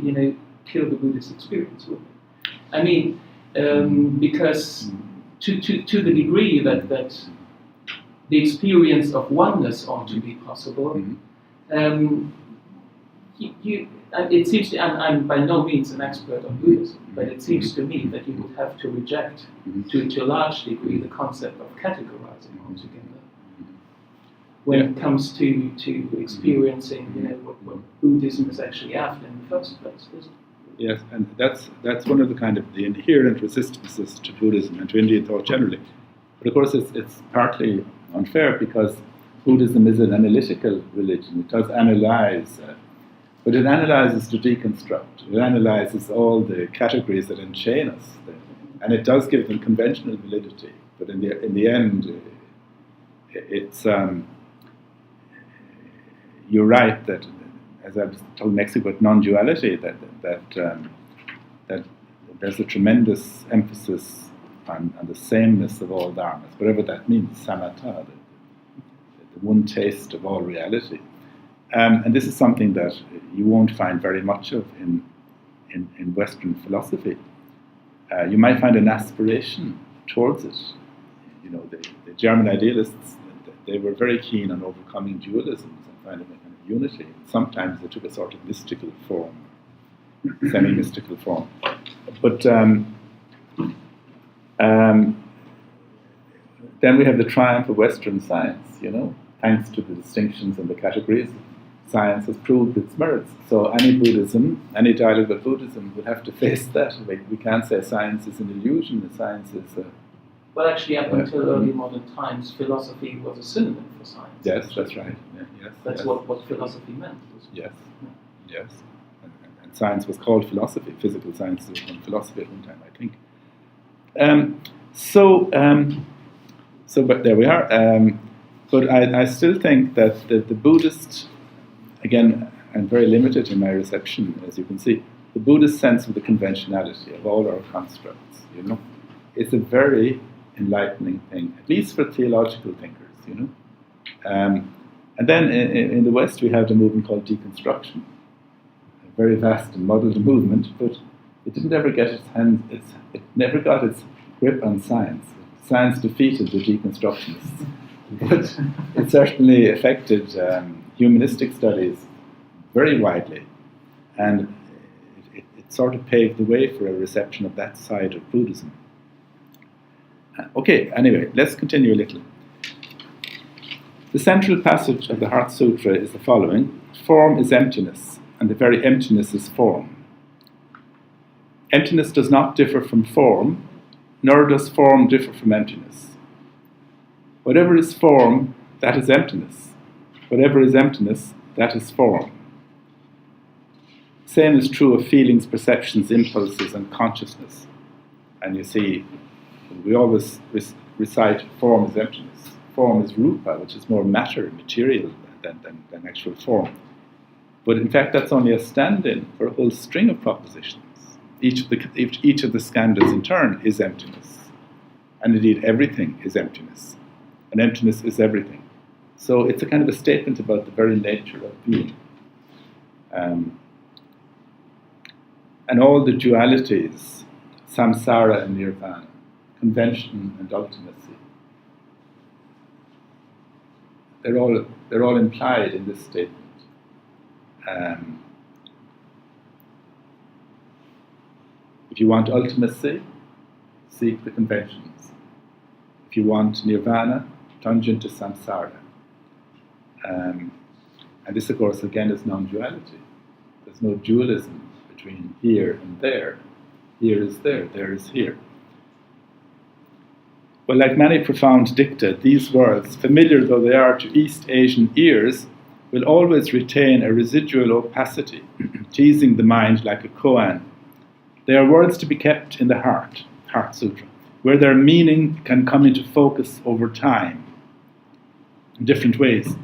kill the Buddhist experience, wouldn't it? I mean, because to the degree that the experience of oneness ought to be possible. It seems to, and I'm by no means an expert on Buddhism, but it seems to me that you would have to reject, to a large degree, the concept of categorizing altogether when it comes to experiencing, what Buddhism is actually after in the first place. Yes, and that's one of the inherent resistances to Buddhism and to Indian thought generally. But of course, it's partly unfair because Buddhism is an analytical religion. It does analyze. But it analyzes to deconstruct. It analyzes all the categories that enchain us, and it does give them conventional validity. But in the end, it's you're right that, as I was talking next about non-duality, that there's a tremendous emphasis on the sameness of all dharmas, whatever that means, samatha, the one taste of all reality. And this is something that you won't find very much of in Western philosophy. You might find an aspiration towards it. The German idealists, they were very keen on overcoming dualisms and finding a kind of unity. Sometimes they took a sort of mystical form, semi-mystical form. But then we have the triumph of Western science, thanks to the distinctions and the categories. Science has proved its merits. So any Buddhism, any dialogue with Buddhism would have to face that. We can't say science is an illusion, the science is well, actually, up until early modern times, philosophy was a synonym for science. Yes, that's right. Yes, that's yes. What philosophy meant. Yes, yes. And science was called philosophy. Physical sciences was called philosophy at one time, I think. But there we are. But I still think that the Buddhist, again, I'm very limited in my reception, as you can see, the Buddhist sense of the conventionality of all our constructs, it's a very enlightening thing, at least for theological thinkers, And then in the West we have the movement called Deconstruction, a very vast and muddled movement, but it didn't ever get it never got its grip on science. Science defeated the deconstructionists, but it certainly affected humanistic studies very widely, and it sort of paved the way for a reception of that side of Buddhism. Okay, anyway, let's continue a little. The central passage of the Heart Sutra is the following: form is emptiness, and the very emptiness is form. Emptiness does not differ from form, nor does form differ from emptiness. Whatever is form, that is emptiness. Whatever is emptiness, that is form. Same is true of feelings, perceptions, impulses, and consciousness. And you see, we always recite form is emptiness. Form is rupa, which is more matter, material, than actual form. But in fact, that's only a stand-in for a whole string of propositions. Each of the skandhas in turn is emptiness. And indeed, everything is emptiness. And emptiness is everything. So it's a kind of a statement about the very nature of being. And all the dualities, samsara and nirvana, convention and ultimacy, they're all implied in this statement. If you want ultimacy, seek the conventions. If you want nirvana, plunge into samsara. And this, of course, again, is non-duality. There's no dualism between here and there. Here is there is here. Well, like many profound dicta, these words, familiar though they are to East Asian ears, will always retain a residual opacity, teasing the mind like a koan. They are words to be kept in the heart, Heart Sutra, where their meaning can come into focus over time, in different ways.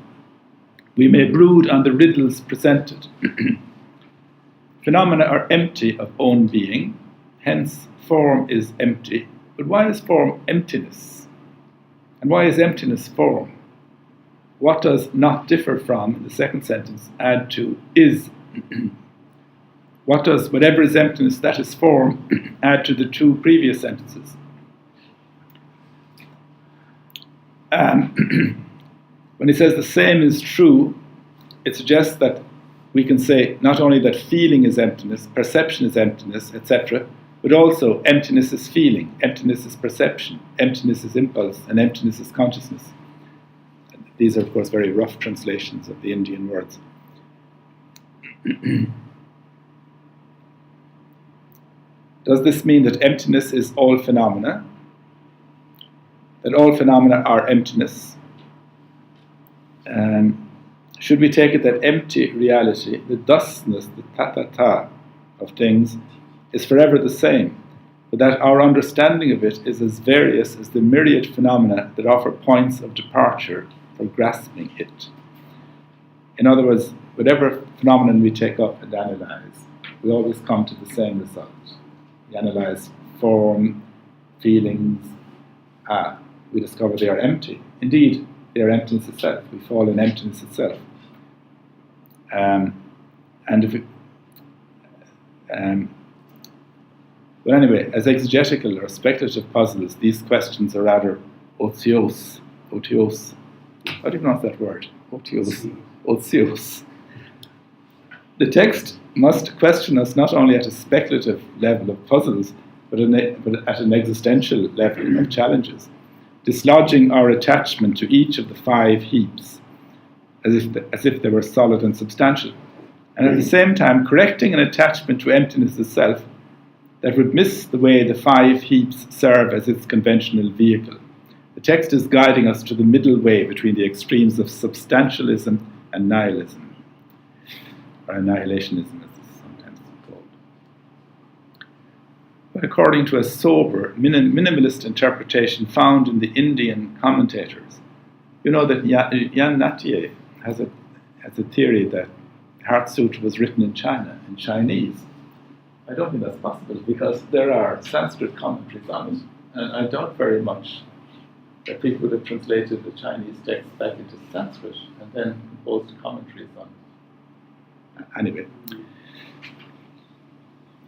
We may brood on the riddles presented. Phenomena are empty of own being, hence form is empty. But why is form emptiness? And why is emptiness form? What does not differ from, in the second sentence, add to is? What does whatever is emptiness, that is form, add to the two previous sentences? When he says the same is true, it suggests that we can say not only that feeling is emptiness, perception is emptiness, etc., but also emptiness is feeling, emptiness is perception, emptiness is impulse, and emptiness is consciousness. And these are, of course, very rough translations of the Indian words. Does this mean that emptiness is all phenomena? That all phenomena are emptiness? Should we take it that empty reality, the thusness, the tathata of things, is forever the same, but that our understanding of it is as various as the myriad phenomena that offer points of departure for grasping it? In other words, whatever phenomenon we take up and analyze, we always come to the same result. We analyze form, feelings, we discover they are empty. Indeed, they are emptiness itself. We fall in emptiness itself. But anyway, as exegetical or speculative puzzles, these questions are rather otiose, how do you pronounce that word? Osios. The text must question us not only at a speculative level of puzzles, but at an existential level of challenges, dislodging our attachment to each of the 5 heaps, as if they were solid and substantial, and at the same time correcting an attachment to emptiness itself that would miss the way the 5 heaps serve as its conventional vehicle. The text is guiding us to the middle way between the extremes of substantialism and nihilism, or annihilationism as it's sometimes called. But according to a sober, minimalist interpretation found in the Indian commentators, you know that Jan Nattier has a theory that Heart Sutra was written in China, in Chinese. I don't think that's possible because there are Sanskrit commentaries on it, and I doubt very much that people would have translated the Chinese text back into Sanskrit and then composed commentaries on it. Anyway,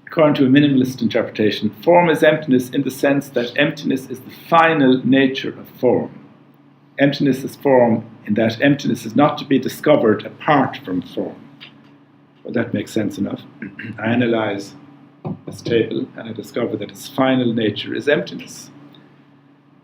according to a minimalist interpretation, form is emptiness in the sense that emptiness is the final nature of form. Emptiness is form in that emptiness is not to be discovered apart from form. Well, that makes sense enough. I analyze this table and I discover that its final nature is emptiness.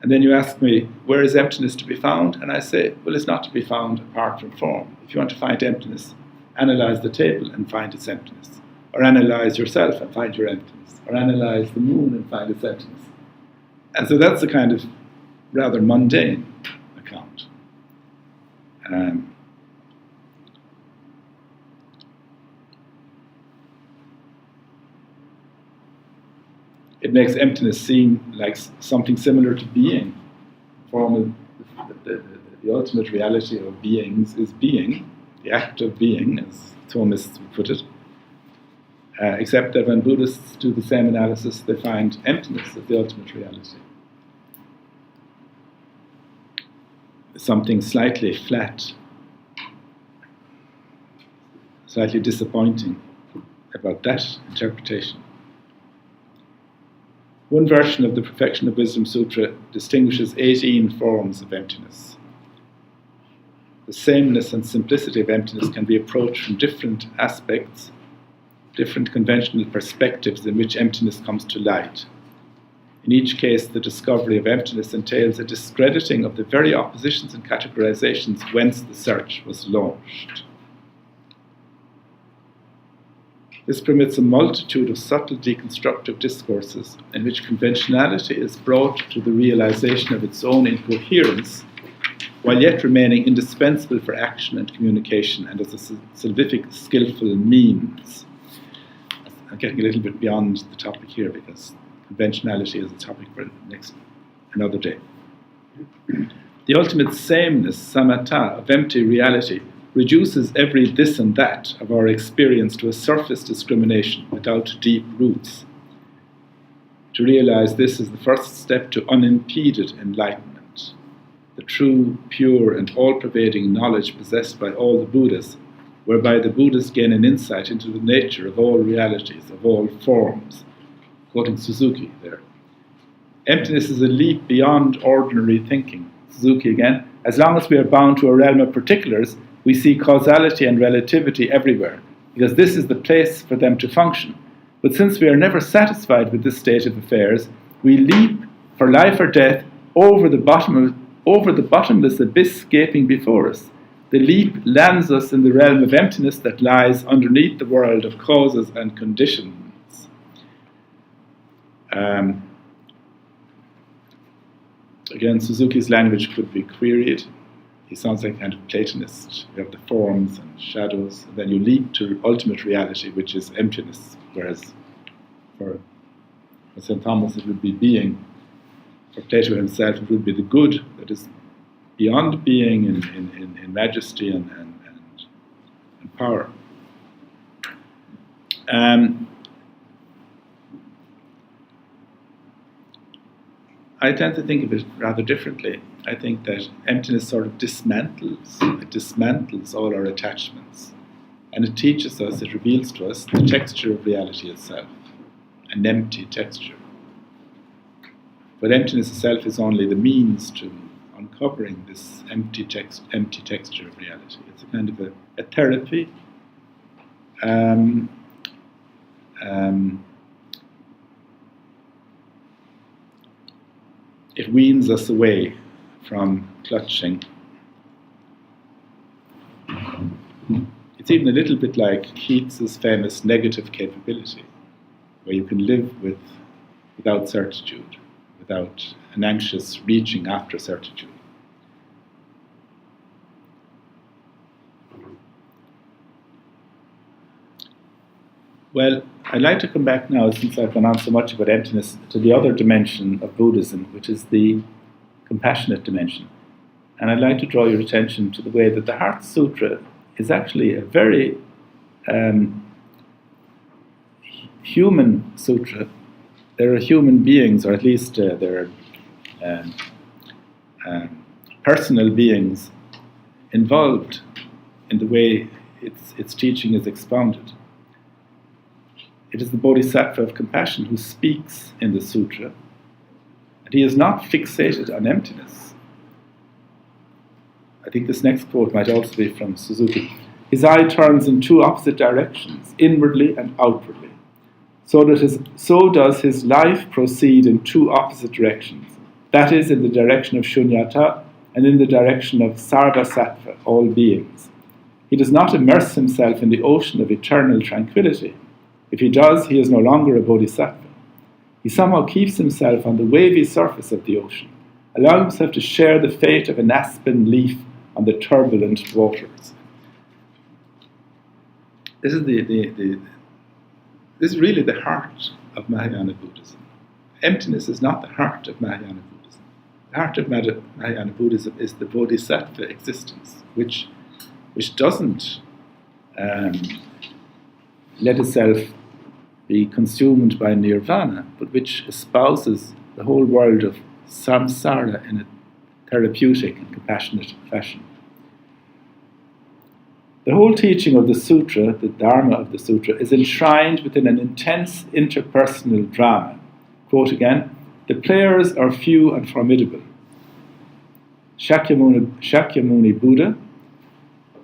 And then you ask me, where is emptiness to be found? And I say, well, it's not to be found apart from form. If you want to find emptiness, analyze the table and find its emptiness. Or analyze yourself and find your emptiness. Or analyze the moon and find its emptiness. And so that's a kind of rather mundane account. It makes emptiness seem like something similar to being. The ultimate reality of beings is being, the act of being, as Thomists would put it. Except that when Buddhists do the same analysis, they find emptiness as the ultimate reality. Something slightly flat, slightly disappointing about that interpretation. One version of the Perfection of Wisdom Sutra distinguishes 18 forms of emptiness. The sameness and simplicity of emptiness can be approached from different aspects, different conventional perspectives in which emptiness comes to light. In each case, the discovery of emptiness entails a discrediting of the very oppositions and categorizations whence the search was launched. This permits a multitude of subtle deconstructive discourses in which conventionality is brought to the realization of its own incoherence, while yet remaining indispensable for action and communication and as a salvific, skillful means. I'm getting a little bit beyond the topic here because conventionality is a topic for another day. The ultimate sameness, samatha, of empty reality reduces every this and that of our experience to a surface discrimination without deep roots. To realize this is the first step to unimpeded enlightenment, the true, pure, and all-pervading knowledge possessed by all the Buddhas, whereby the Buddhas gain an insight into the nature of all realities, of all forms. Quoting Suzuki there. Emptiness is a leap beyond ordinary thinking. Suzuki again, as long as we are bound to a realm of particulars, we see causality and relativity everywhere, because this is the place for them to function. But since we are never satisfied with this state of affairs, we leap for life or death over the bottomless abyss gaping before us. The leap lands us in the realm of emptiness that lies underneath the world of causes and conditions. Again, Suzuki's language could be queried. He sounds like a kind of Platonist. You have the forms and shadows, and then you leap to ultimate reality, which is emptiness, whereas for St. Thomas it would be being. For Plato himself it would be the good that is beyond being in majesty and power. I tend to think of it rather differently. I think that emptiness sort of dismantles all our attachments. And it teaches us, it reveals to us the texture of reality itself, an empty texture. But emptiness itself is only the means to uncovering this empty texture of reality. It's a kind of a therapy. It weans us away from clutching. It's even a little bit like Keats's famous negative capability, where you can live without certitude, without an anxious reaching after certitude. Well, I'd like to come back now, since I've gone on so much about emptiness, to the other dimension of Buddhism, which is the compassionate dimension. And I'd like to draw your attention to the way that the Heart Sutra is actually a very human sutra. There are human beings, or at least there are personal beings involved in the way its teaching is expounded. It is the Bodhisattva of compassion who speaks in the sutra, and he is not fixated on emptiness. I think this next quote might also be from Suzuki. His eye turns in two opposite directions, inwardly and outwardly. So does his life proceed in two opposite directions. That is, in the direction of shunyata and in the direction of sarva-sattva, all beings. He does not immerse himself in the ocean of eternal tranquility. If he does, he is no longer a bodhisattva. He somehow keeps himself on the wavy surface of the ocean, allowing himself to share the fate of an aspen leaf on the turbulent waters. This is this is really the heart of Mahayana Buddhism. Emptiness is not the heart of Mahayana Buddhism. The heart of Mahayana Buddhism is the bodhisattva existence, which doesn't let itself be consumed by nirvana, but which espouses the whole world of samsara in a therapeutic and compassionate fashion. The whole teaching of the sutra, the dharma of the sutra, is enshrined within an intense interpersonal drama. Quote again, the players are few and formidable. Shakyamuni Buddha,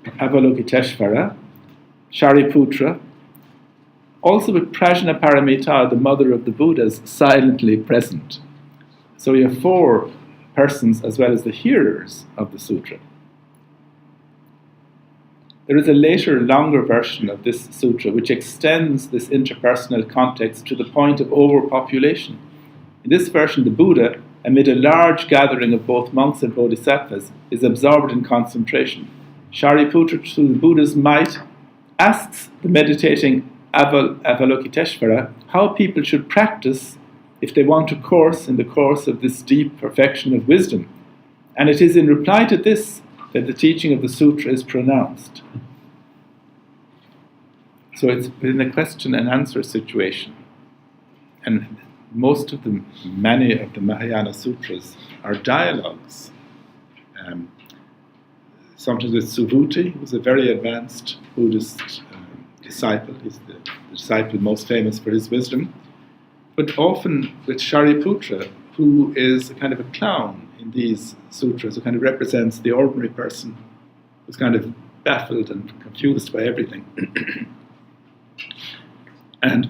Avalokiteshvara, Shariputra, also with Prajnaparamita, the mother of the Buddhas, silently present. So you have four persons as well as the hearers of the sutra. There is a later, longer version of this sutra which extends this interpersonal context to the point of overpopulation. In this version, the Buddha, amid a large gathering of both monks and bodhisattvas, is absorbed in concentration. Shariputra, through the Buddha's might, asks the meditating Avalokiteshvara how people should practice if they want to course in the course of this deep perfection of wisdom. And it is in reply to this that the teaching of the sutra is pronounced. So it's in a question and answer situation. And many of the Mahayana sutras are dialogues. Sometimes with Subhuti, who's a very advanced Buddhist disciple. He's the disciple most famous for his wisdom. But often with Shariputra, who is a kind of a clown in these sutras, who kind of represents the ordinary person who's kind of baffled and confused by everything. And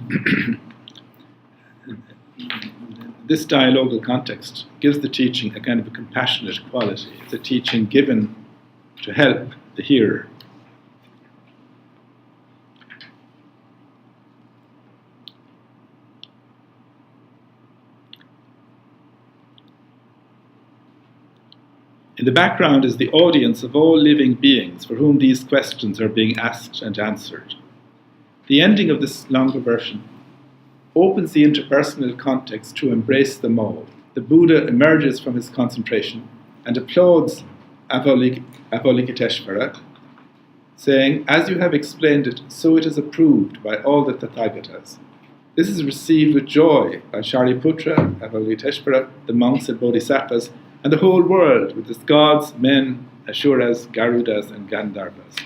this dialogal context gives the teaching a kind of a compassionate quality. It's a teaching given to help the hearer. In the background is the audience of all living beings for whom these questions are being asked and answered. The ending of this longer version opens the interpersonal context to embrace them all. The Buddha emerges from his concentration and applauds Avalokiteshvara, saying, "As you have explained it, so it is approved by all the Tathagatas." This is received with joy by Shariputra, Avalokiteshvara, the monks and bodhisattvas, and the whole world with its gods, men, Asuras, Garudas, and Gandharvas.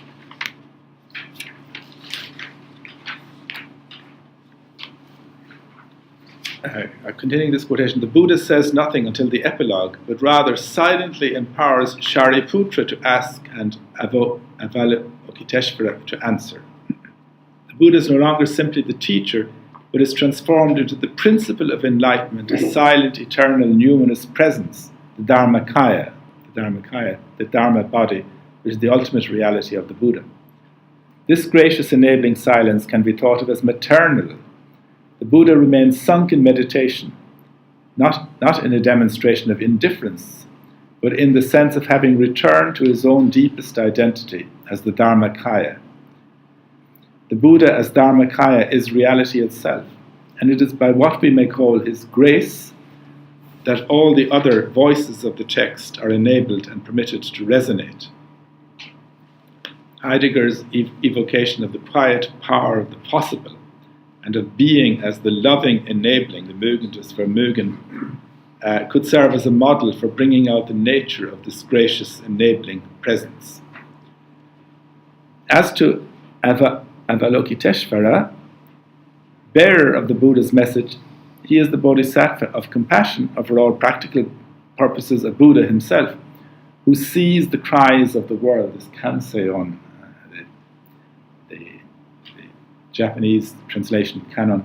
continuing this quotation, the Buddha says nothing until the epilogue, but rather silently empowers Shariputra to ask and Avalokiteshvara to answer. The Buddha is no longer simply the teacher, but is transformed into the principle of enlightenment, a silent, eternal, numinous presence, the Dharmakaya, the Dharma body, which is the ultimate reality of the Buddha. This gracious enabling silence can be thought of as maternal. The Buddha remains sunk in meditation, not in a demonstration of indifference, but in the sense of having returned to his own deepest identity as the Dharmakaya. The Buddha as Dharmakaya is reality itself, and it is by what we may call his grace that all the other voices of the text are enabled and permitted to resonate. Heidegger's evocation of the quiet power of the possible and of being as the loving enabling, the Mögendes Vermögen, could serve as a model for bringing out the nature of this gracious enabling presence. As to Avalokiteshvara, bearer of the Buddha's message, he is the bodhisattva of compassion, or for all practical purposes, a Buddha himself, who sees the cries of the world, this Kanseon, the Japanese translation canon,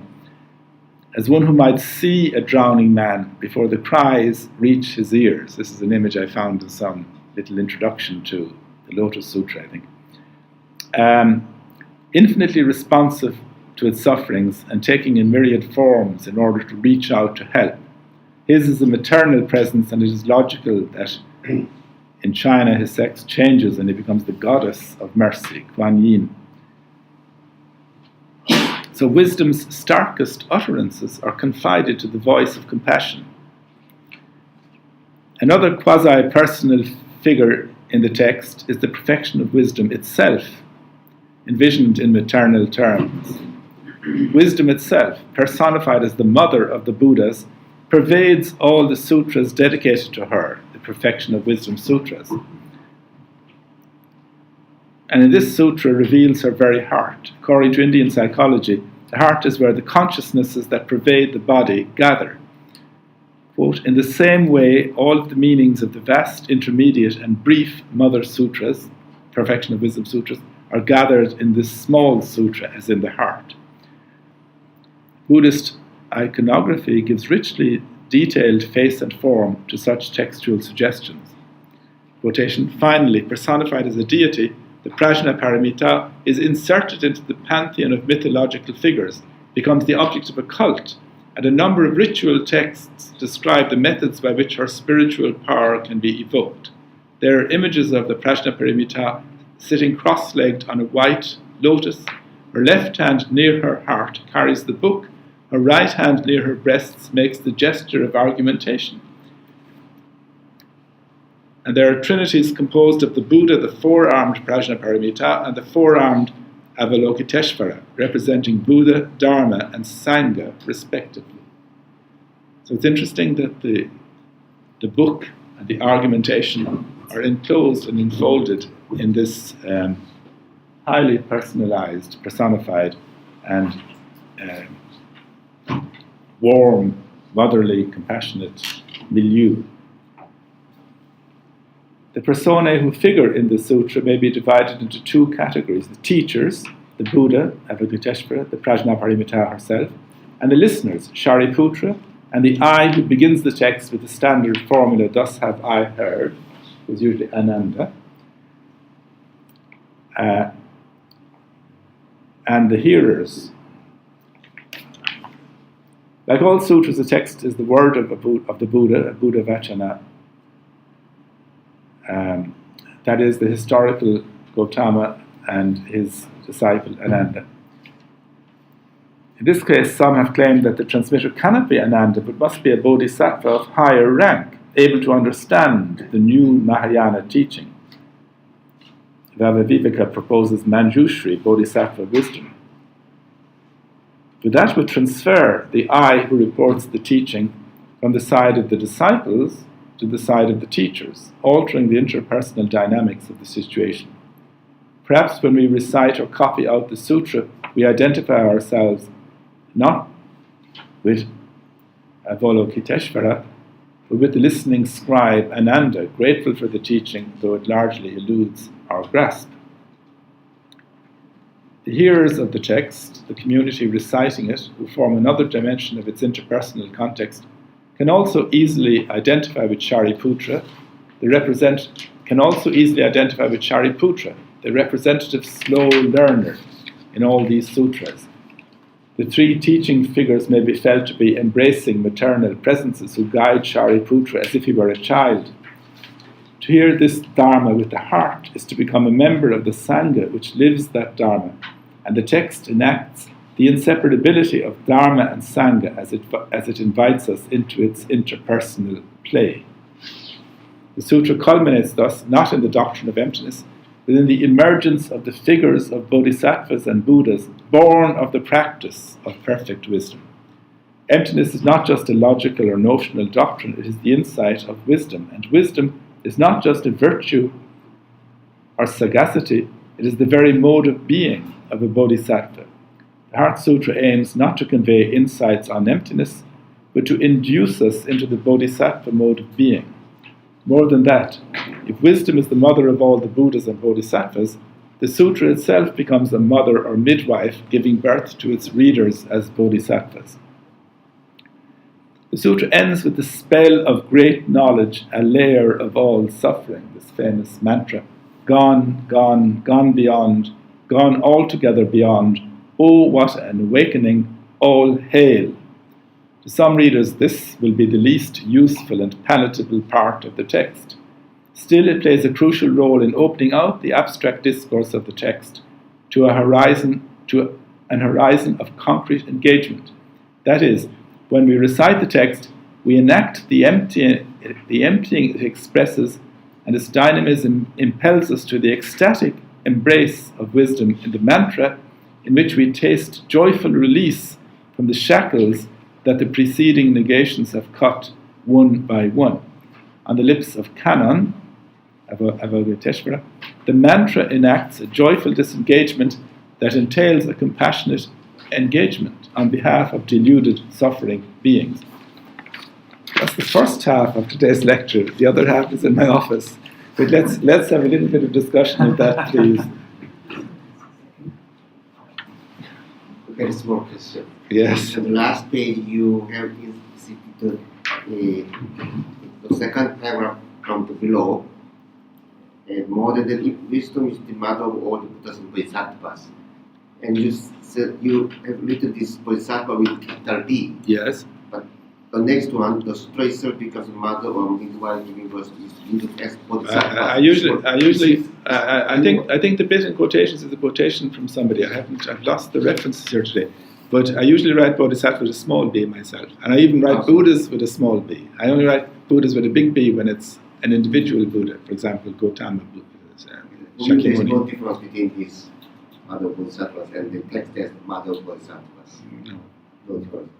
as one who might see a drowning man before the cries reach his ears. This is an image I found in some little introduction to the Lotus Sutra, I think. Infinitely responsive to its sufferings and taking in myriad forms in order to reach out to help. His is a maternal presence, and it is logical that in China his sex changes and he becomes the goddess of mercy, Kuan Yin. So wisdom's starkest utterances are confided to the voice of compassion. Another quasi-personal figure in the text is the perfection of wisdom itself, envisioned in maternal terms. Wisdom itself, personified as the mother of the Buddhas, pervades all the sutras dedicated to her, the Perfection of Wisdom sutras. And in this sutra reveals her very heart. According to Indian psychology, the heart is where the consciousnesses that pervade the body gather. Quote, in the same way, all of the meanings of the vast, intermediate, and brief Mother Sutras, Perfection of Wisdom sutras, are gathered in this small sutra, as in the heart. Buddhist iconography gives richly detailed face and form to such textual suggestions. Quotation, finally, personified as a deity, the Prajnaparamita is inserted into the pantheon of mythological figures, becomes the object of a cult, and a number of ritual texts describe the methods by which her spiritual power can be evoked. There are images of the Prajnaparamita sitting cross-legged on a white lotus. Her left hand near her heart carries the book. Her right hand near her breasts makes the gesture of argumentation. And there are trinities composed of the Buddha, the four-armed Prajnaparamita, and the four-armed Avalokiteshvara, representing Buddha, Dharma, and Sangha, respectively. So it's interesting that the book and the argumentation are enclosed and enfolded in this highly personalized, personified, and warm, motherly, compassionate milieu. The personae who figure in the sutra may be divided into two categories: the teachers, the Buddha, Avalokiteshvara, the Prajnaparamita herself, and the listeners, Shariputra, and the I who begins the text with the standard formula, thus have I heard, who is usually Ananda, and the hearers. Like all sutras, the text is the word of the Buddha, a Buddha Vachana. That is the historical Gautama and his disciple Ananda. In this case, some have claimed that the transmitter cannot be Ananda, but must be a bodhisattva of higher rank, able to understand the new Mahayana teaching. Viveka proposes Manjushri, bodhisattva wisdom. But that would transfer the I who reports the teaching from the side of the disciples to the side of the teachers, altering the interpersonal dynamics of the situation. Perhaps when we recite or copy out the sutra, we identify ourselves not with Avalokiteshvara, but with the listening scribe Ananda, grateful for the teaching, though it largely eludes our grasp. The hearers of the text, the community reciting it, who form another dimension of its interpersonal context, can also easily identify with Shariputra, the representative slow learner in all these sutras. The three teaching figures may be felt to be embracing maternal presences who guide Shariputra as if he were a child. To hear this Dharma with the heart is to become a member of the Sangha which lives that Dharma, and the text enacts the inseparability of Dharma and Sangha as it invites us into its interpersonal play. The sutra culminates thus not in the doctrine of emptiness, but in the emergence of the figures of bodhisattvas and Buddhas born of the practice of perfect wisdom. Emptiness is not just a logical or notional doctrine, it is the insight of wisdom, and wisdom is not just a virtue or sagacity, it is the very mode of being of a bodhisattva. The Heart Sutra aims not to convey insights on emptiness, but to induce us into the bodhisattva mode of being. More than that, if wisdom is the mother of all the Buddhas and bodhisattvas, the sutra itself becomes a mother or midwife giving birth to its readers as bodhisattvas. The sutra ends with the spell of great knowledge, a layer of all suffering, this famous mantra, gone, gone, gone beyond, gone altogether beyond, oh what an awakening, all hail. To some readers this will be the least useful and palatable part of the text. Still it plays a crucial role in opening out the abstract discourse of the text to an horizon of concrete engagement. That is, when we recite the text, we enact the emptying it expresses, and its dynamism impels us to the ecstatic embrace of wisdom in the mantra, in which we taste joyful release from the shackles that the preceding negations have cut one by one. On the lips of Canon, Avalokiteshvara, the mantra enacts a joyful disengagement that entails a compassionate engagement on behalf of deluded, suffering beings. That's the first half of today's lecture. The other half is in my office. But let's have a little bit of discussion of that, please. There is more question. Yes. On the last page, you have instituted the second paragraph from the below. And more than that, wisdom is the mother of all the Buddhas and Bodhisattvas. And you said you have written this Bodhisattva with capital D. Yes. But the next one, the sutra itself becomes the mother or midwife giving birth is written as Bodhisattva. I think the bit in quotations is a quotation from somebody. I've lost the references here today. But I usually write Bodhisattva with a small b myself. And I even write Buddhas with a small b. I only write Buddhas with a big B when it's an individual Buddha. For example, Gautama Buddha. There's no difference between these mother Bodhisattvas and the text as mother Bodhisattvas. No difference.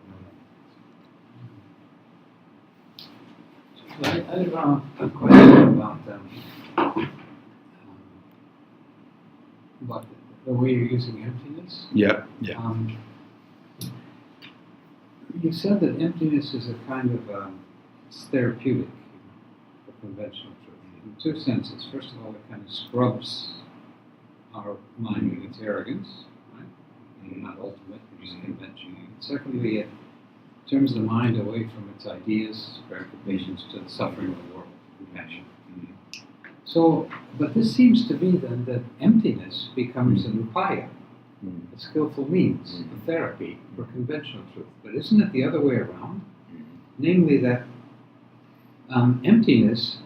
I have a question about the way you're using emptiness. Yeah. You said that emptiness is a kind of it's therapeutic for conventional truth. In two senses. First of all, it kind of scrubs our mind with its arrogance, right? And not ultimate, which is conventional. Secondly, it turns the mind away from its ideas, preoccupations, to the suffering of the world, compassion. So, but this seems to be then that emptiness becomes an upaya, a skillful means, a therapy for conventional truth. But isn't it the other way around? Namely that emptiness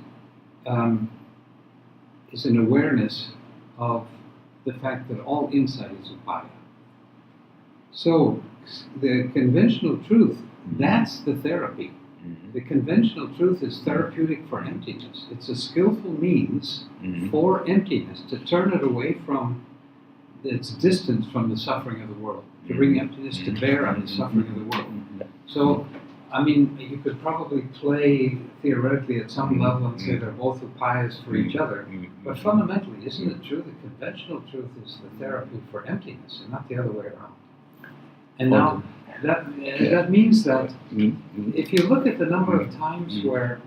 is an awareness of the fact that all insight is upaya. So, the conventional truth, that's the therapy. The conventional truth is therapeutic for emptiness. It's a skillful means for emptiness to turn it away from its distance from the suffering of the world, to bring emptiness to bear on the suffering of the world. So, I mean, you could probably play theoretically at some level and say they're both upayas for each other, but fundamentally, isn't it true that conventional truth is the therapy for emptiness and not the other way around? And now, That means that if you look at the number of times where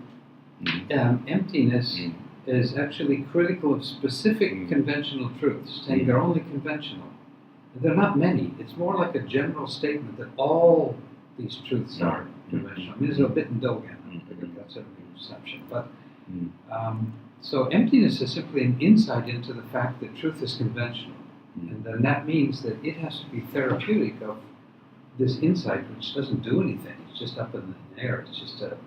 emptiness is actually critical of specific conventional truths, saying they're only conventional, they're not many. It's more like a general statement that all these truths are conventional. I mean, there's a bit in Dogen, that's a perception. But so emptiness is simply an insight into the fact that truth is conventional. And then that means that it has to be therapeutic of this insight, which doesn't do anything. It's just up in the air. It's just a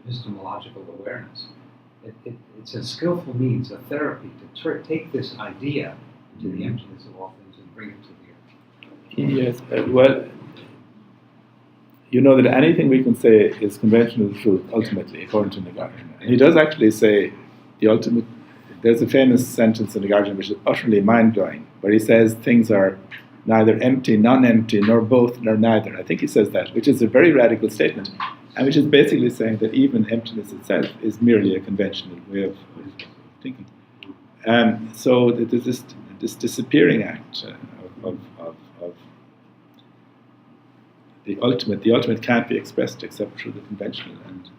epistemological awareness. It's a skillful means, a therapy, to take this idea to the emptiness of all things and bring it to the earth. Yes, well, you know that anything we can say is conventional truth, ultimately, according to Nagarjuna. And he does actually say the ultimate. There's a famous sentence in Nagarjuna which is utterly mind-blowing, where he says things are neither empty, non-empty, nor both, nor neither. I think he says that, which is a very radical statement, and which is basically saying that even emptiness itself is merely a conventional way of thinking. So there's this disappearing act of the ultimate can't be expressed except through the conventional, and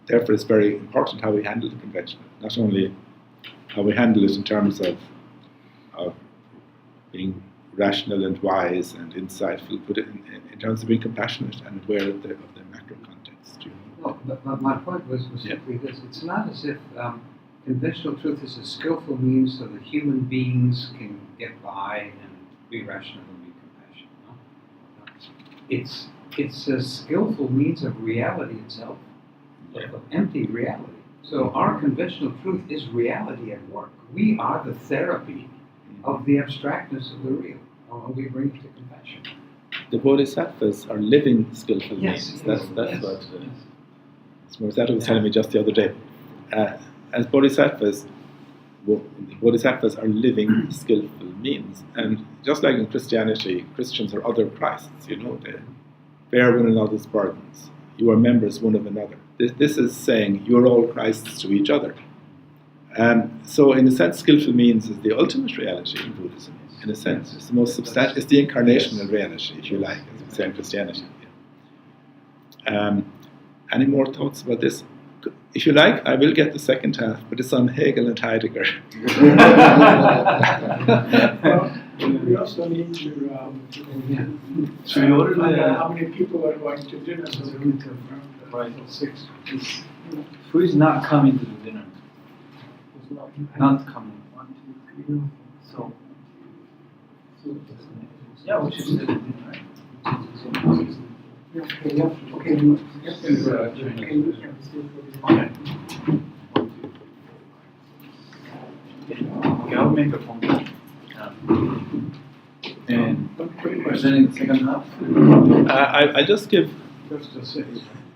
therefore it's very important how we handle the conventional, not only how we handle it in terms of being rational and wise and insightful, but in terms of being compassionate and aware of the macro context. No, but my point was simply this. It's not as if conventional truth is a skillful means so that human beings can get by and be rational and be compassionate. No? It's a skillful means of reality itself, of empty reality. So our conventional truth is reality at work. We are the therapy of the abstractness of the real, and we bring it to compassion. The bodhisattvas are living skillful Yes, means. yes, That's yes, what yes. Smorzata was telling me just the other day. As bodhisattvas are living skillful means, and just like in Christianity, Christians are other Christs. You know, they bear one another's burdens. You are members one of another. This is saying you're all Christs to each other. So, in a sense, skillful means is the ultimate reality in Buddhism. In a sense, it's the most substantial. It's the incarnational reality, if you like, as we say in Christianity. Any more thoughts about this? If you like, I will get the second half, but it's on Hegel and Heidegger. We also need to. Should we order how many people are going to dinner? So we need to. Right, 6. Who is not coming to the dinner? Not coming. 1, 2, 3. So yeah, we should sit at dinner, right? Okay, I'll make a phone call. And presenting the second half? I just give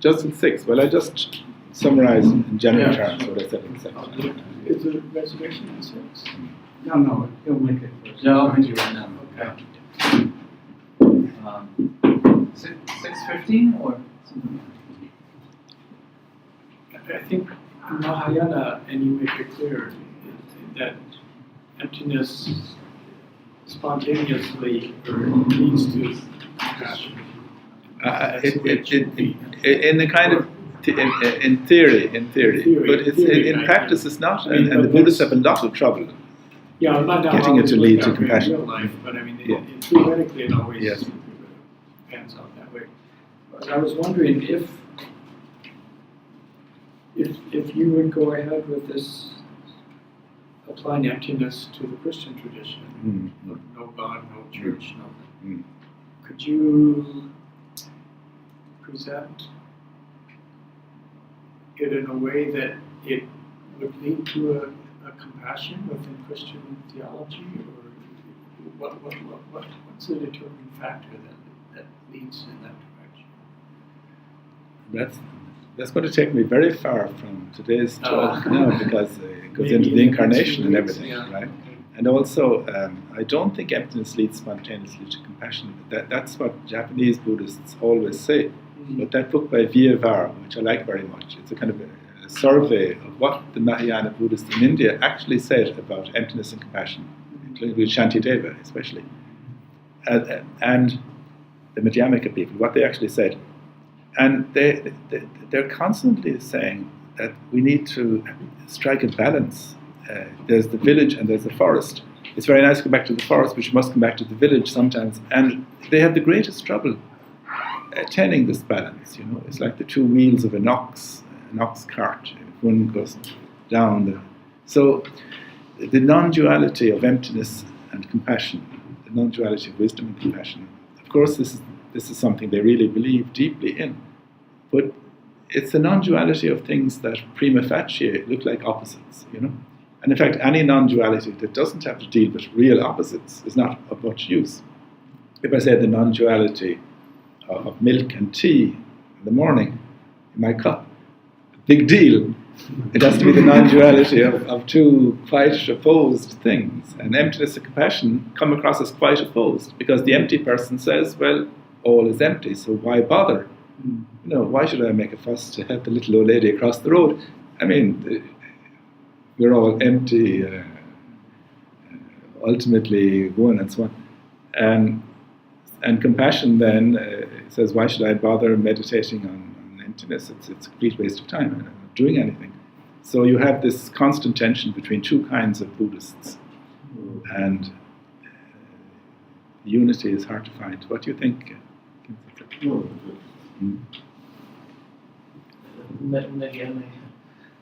just in 6. Well, I just summarize in general terms what I said in 6. Is there a reservation in 6? No, he'll make it first. Yeah, I'll make it right now. Okay. 6:15 or something? I think in Mahayana, and you make it clear, that emptiness spontaneously leads to compassion. In the kind of in theory, but it's in practice it's not, and the Buddhists have a lot of trouble. Yeah, I'm not getting it to lead to compassion. In real life, but I mean, theoretically, it always pans out that way. But I was wondering if you would go ahead with this applying emptiness to the Christian tradition, no God, no church, nothing. Could you present it in a way that it would lead to a compassion within Christian theology, or what's the determining factor that leads in that direction? That's going to take me very far from today's talk now, because it goes into the incarnation and everything, right? And also, I don't think emptiness leads spontaneously to compassion. That's what Japanese Buddhists always say. But that book by Viyavar, which I like very much, it's a kind of a survey of what the Mahayana Buddhists in India actually said about emptiness and compassion, including with Shantideva especially. And the Madhyamaka people, what they actually said. And they're constantly saying that we need to strike a balance. There's the village and there's the forest. It's very nice to go back to the forest, but you must come back to the village sometimes. And they have the greatest trouble attaining this balance. It's like the two wheels of an ox cart. If one goes down. So the non-duality of emptiness and compassion, the non-duality of wisdom and compassion, of course this is something they really believe deeply in. But it's the non-duality of things that prima facie look like opposites, And in fact, any non-duality that doesn't have to deal with real opposites is not of much use. If I say the non-duality of milk and tea in the morning in my cup, big deal. It has to be the non-duality of two quite opposed things. And emptiness and compassion come across as quite opposed, because the empty person says, well, all is empty, so why bother? Why should I make a fuss to help the little old lady across the road? I mean, we're all empty, ultimately one and so on. And compassion then says, why should I bother meditating on emptiness? It's a complete waste of time. I'm not doing anything. So you have this constant tension between two kinds of Buddhists. And unity is hard to find. What do you think? Maybe I may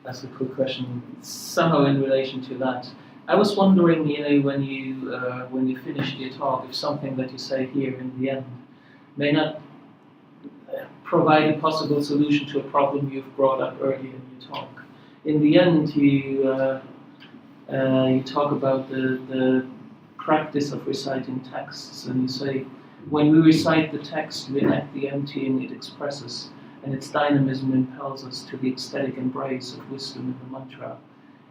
ask a quick question, somehow in relation to that. I was wondering, when you finished your talk, if something that you say here in the end may not provide a possible solution to a problem you've brought up earlier in your talk. In the end, you talk about the practice of reciting texts, and you say, when we recite the text, we enact the emptying it expresses, and its dynamism impels us to the ecstatic embrace of wisdom in the mantra,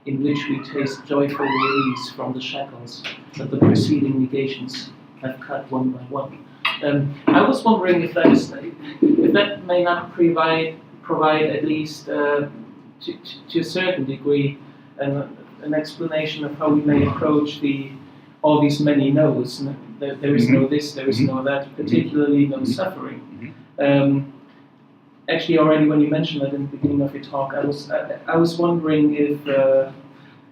in which we taste joyful release from the shackles that the preceding negations have cut one by one. I was wondering if that may not provide at least to a certain degree an explanation of how we may approach all these many no's. There is no this, there is no that, particularly no suffering. Actually, already when you mentioned that in the beginning of your talk, I was wondering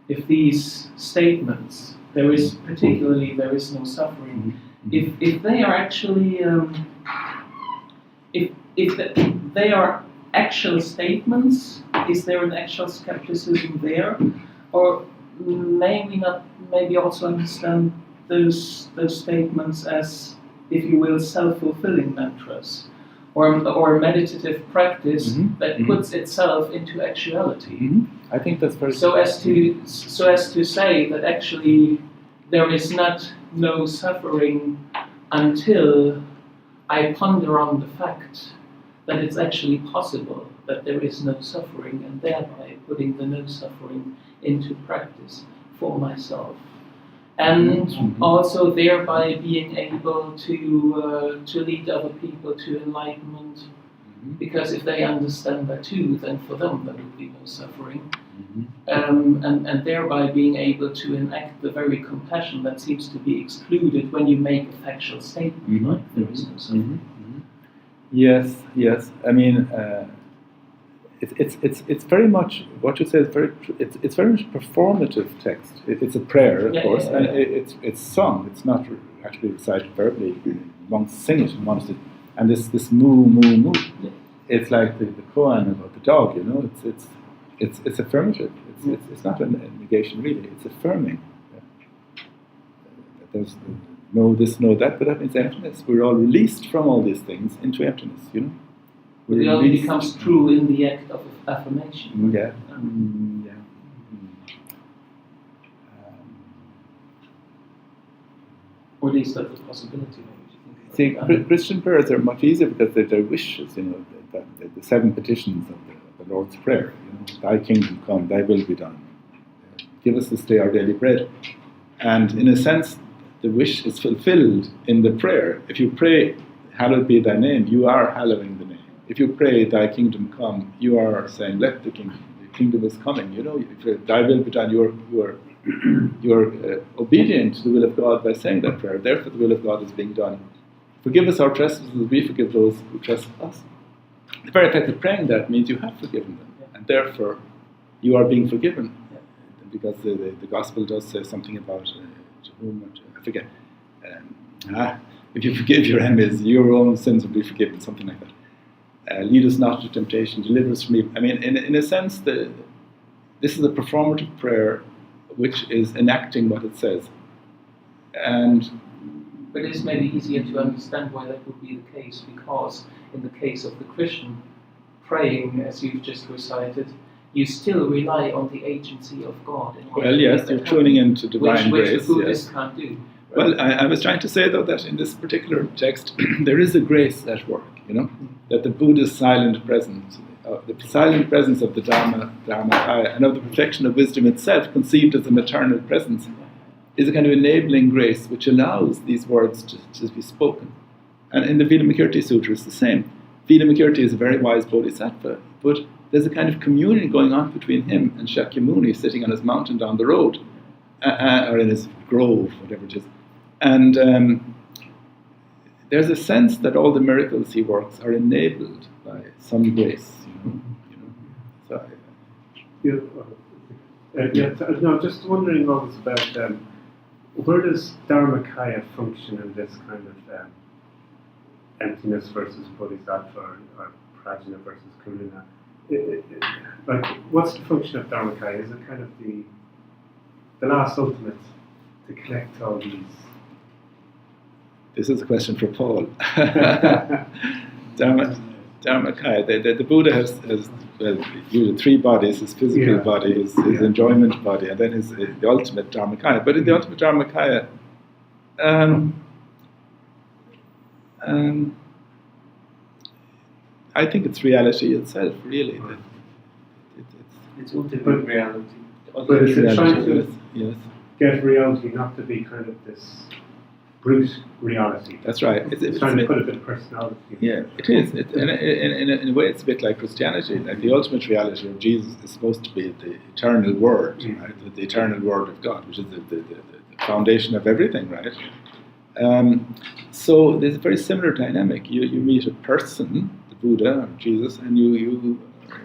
if these statements, there is no suffering, if they are actually if they are actual statements, is there an actual skepticism there, or may we not maybe also understand those statements as, if you will, self-fulfilling mantras, or meditative practice that puts itself into actuality? I think that's very so as to say that actually there is no suffering until I ponder on the fact that it's actually possible that there is no suffering, and thereby putting the no suffering into practice for myself. And also thereby being able to lead other people to enlightenment, because if they understand that too, then for them there would be no suffering. And thereby being able to enact the very compassion that seems to be excluded when you make a factual statement like there is no suffering. Yes. I mean, it's very much what you say is very. It's very much performative text. It's a prayer, of course, and it's sung. It's not actually recited verbally. Monks sing it and monks, and this moo moo moo. It's like the koan about the dog. It's affirmative. It's not a negation really. It's affirming. There's no this, no that, but that means emptiness. We're all released from all these things into emptiness. It only becomes true in the act of affirmation. Yeah. Or at least that's a possibility. See, Christian prayers are much easier because they're wishes. The 7 petitions of the Lord's Prayer. Thy kingdom come, Thy will be done. Give us this day our daily bread. And in a sense, the wish is fulfilled in the prayer. If you pray, hallowed be Thy name, you are hallowing the name. If you pray, Thy kingdom come, you are saying, let the kingdom is coming. If Thy will be done, you're obedient to the will of God by saying that prayer. Therefore, the will of God is being done Forgive us our trespasses as we forgive those who trespass us. The very fact of praying that means you have forgiven them, and therefore you are being forgiven. Because the gospel does say something about to whom, I forget. If you forgive your enemies, your own sins will be forgiven, something like that. Lead us not to temptation, deliver us from evil. I mean, in a sense, this is a performative prayer which is enacting what it says. But it's maybe easier to understand why that would be the case, because in the case of the Christian, praying, as you've just recited, you still rely on the agency of God. Well, yes, you're tuning into divine which grace. the Buddhists yes. can't do. Right? Well, I was trying to say, though, that in this particular text, there is a grace at work, that the Buddha's silent presence, the silent presence of the Dharmakaya, and of the perfection of wisdom itself, conceived as a maternal presence, is a kind of enabling grace which allows these words to be spoken. And in the Vilamakirti Sutra, it's the same. Vilamakirti is a very wise bodhisattva, but there's a kind of communion going on between him and Shakyamuni sitting on his mountain down the road, or in his grove, whatever it is. And there's a sense that all the miracles he works are enabled by some grace, So, no, just wondering always about where does Dharmakaya function in this kind of emptiness versus bodhisattva or prajna versus karuna? Like, what's the function of Dharmakaya? Is it kind of the last ultimate to connect all these? This is a question for Paul. Dharmakaya, the Buddha has usually three bodies: his physical body, his enjoyment body, and then the ultimate Dharmakaya. But in the ultimate Dharmakaya, I think it's reality itself, really. It's ultimate reality. But is it trying to yes. get reality not to be kind of this brute reality? That's right. It's trying to put a bit of personality. Yeah, it is. In a way, it's a bit like Christianity. Like the ultimate reality of Jesus is supposed to be the eternal Word, right? The eternal Word of God, which is the foundation of everything, right? So there's a very similar dynamic. You meet a person, the Buddha or Jesus, and you are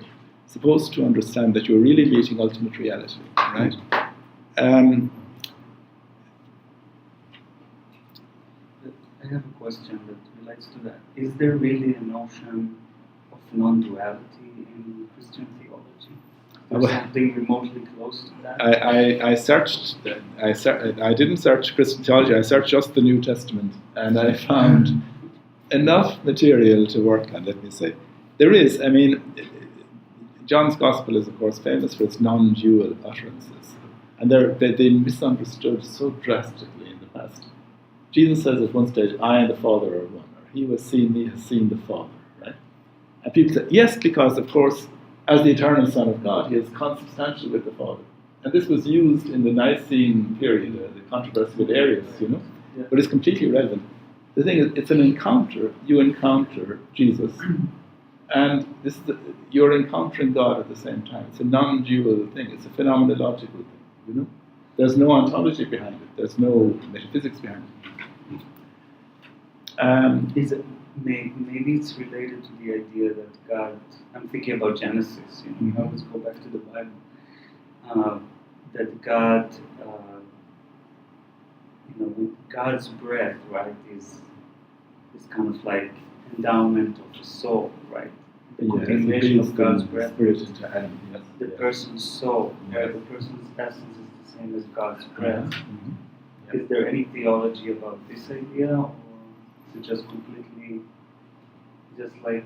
supposed to understand that you're really meeting ultimate reality, right? I have a question that relates to that. Is there really a notion of non-duality in Christian theology? Or something remotely close to that? I searched. I didn't search Christian theology. I searched just the New Testament, and I found enough material to work on. Let me say, there is. I mean, John's Gospel is, of course, famous for its non-dual utterances, and they misunderstood so drastically in the past. Jesus says at one stage, "I and the Father are one," or "He who has seen me has seen the Father," right? And people say, yes, because, of course, as the eternal Son of God, he is consubstantial with the Father. And this was used in the Nicene period, the controversy with Arius, but it's completely irrelevant. The thing is, it's an encounter. You encounter Jesus, and you're encountering God at the same time. It's a non-dual thing. It's a phenomenological thing, There's no ontology behind it. There's no metaphysics behind it. Is it maybe it's related to the idea that God? I'm thinking about Genesis. We always go back to the Bible. That God, with God's breath, right, is kind of like endowment of the soul, right? The continuation of God's breath is the person's soul, right? The person's essence is the same as God's breath. Is there any theology about this idea, or is it just completely, just like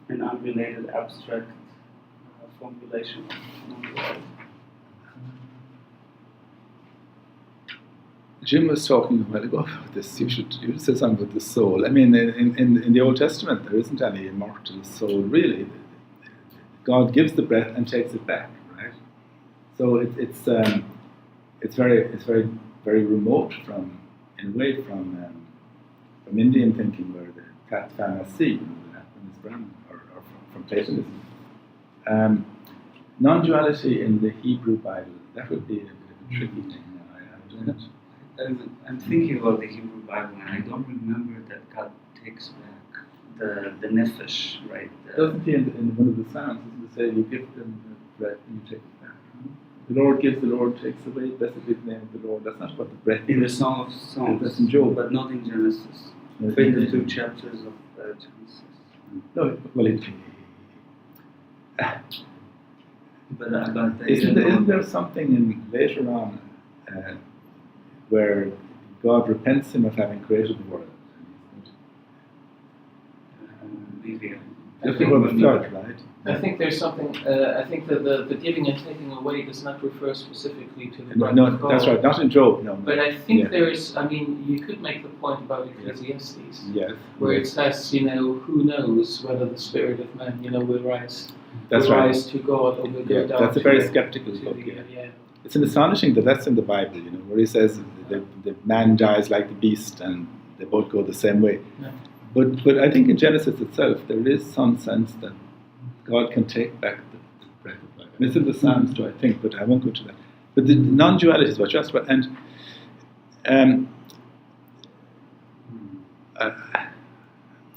an unrelated abstract formulation of non-duality? Jim was talking a while ago about this. You said something about the soul. I mean, in the Old Testament, there isn't any immortal soul, really. God gives the breath and takes it back, right? So it's very remote from Indian thinking, where the tat pharmacy, the Atman is Brahman, or from Platonism. Non-duality in the Hebrew Bible, that would be a bit of a tricky thing. I'm thinking about the Hebrew Bible, and I don't remember that God takes back the nefesh, right? Doesn't he in one of the Psalms, doesn't it say, you give them the breath and you take it back? The Lord gives, the Lord takes away, blessed be the name of the Lord. That's not what the breath in the is. Song of Songs, That's in Job. but not in Genesis. No, In the 2 chapters of Genesis. No, well, But isn't there something in later on where God repents him of having created the world? maybe. Just before the flood, right? I think there's something. I think that the giving and taking away does not refer specifically to the breath No, of God. that's right. Not in Job. No. But I think Yeah. there is. I mean, you could make the point about Ecclesiastes, Yes. where it says, who knows whether the spirit of man, will rise, That's will right. rise to God or will go Yeah, down. that's a to very the- skeptical to book. the- Yeah. yeah. It's astonishing that that's in the Bible, where he says the man dies like the beast and they both go the same way. Yeah. But I think in Genesis itself there is some sense that God can take back the breath of life. And it's in the Psalms too, I think, but I won't go to that. But the non-duality is what you're asking about. And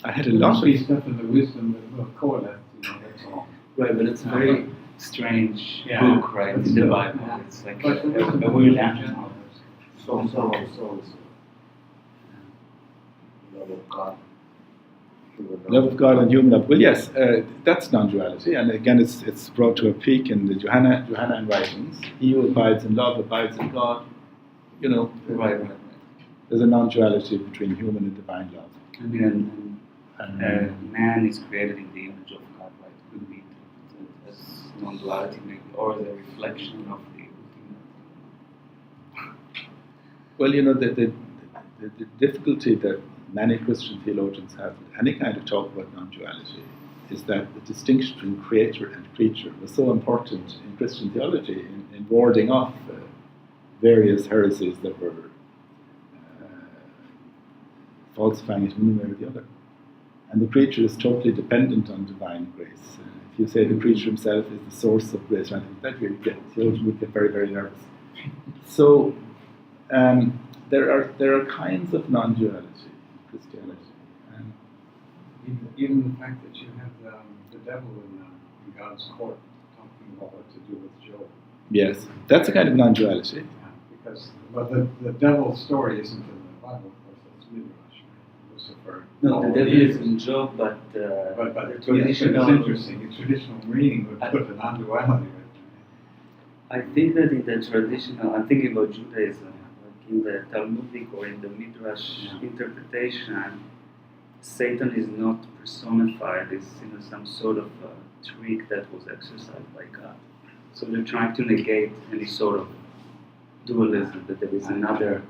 I had a lot Must be of... stuff in the wisdom that will correlate, that's all. Right, but it's a very strange Yeah. book, right? In the Bible, it's like But the wisdom a of weird in animal. general. Songs. Love of God. Love of God and human love. Well, yes, that's non-duality, and again, it's brought to a peak in the Johannine writings. He who abides in love abides in God. Right. There's a non-duality between human and divine love. I mean, man is created in the image of God, right? Could be interpreted as non-duality, maybe, or the reflection of the ultimate. Well, the difficulty that many Christian theologians have with any kind of talk about non-duality is that the distinction between creator and creature was so important in Christian theology in warding off various heresies that were falsifying it one way or the other. And the creature is totally dependent on divine grace. If you say the creature himself is the source of grace, or anything like that, theologians would get very, very nervous. So there are kinds of non-duality in Christianity. Even the fact that you have the devil in God's court talking about what to do with Job. Yes, that's a kind of non-duality. Because the devil's story isn't in the Bible, of course, that's Midrash, right? Lucifer. No, the devil is in Job, but But the it's traditional. interesting. The traditional reading would put a non-duality with I think that in the traditional, I'm thinking about Judaism, like in the Talmudic or in the Midrash interpretation, Satan is not personified, it's some sort of trick that was exercised by God. So they're trying to negate any sort of dualism, that there is another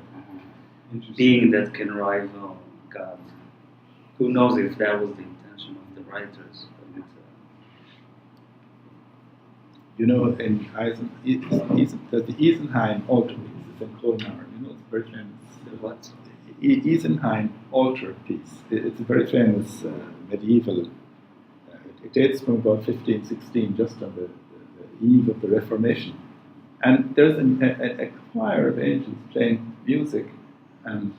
being that can rival God. Who knows if that was the intention of the writers. But In the Isenheim altar piece in Colmar, it's very famous. what? Isenheim altar piece. It's a very famous medieval. It dates from about 1516, just on the eve of the Reformation. And there's a choir of angels playing music, and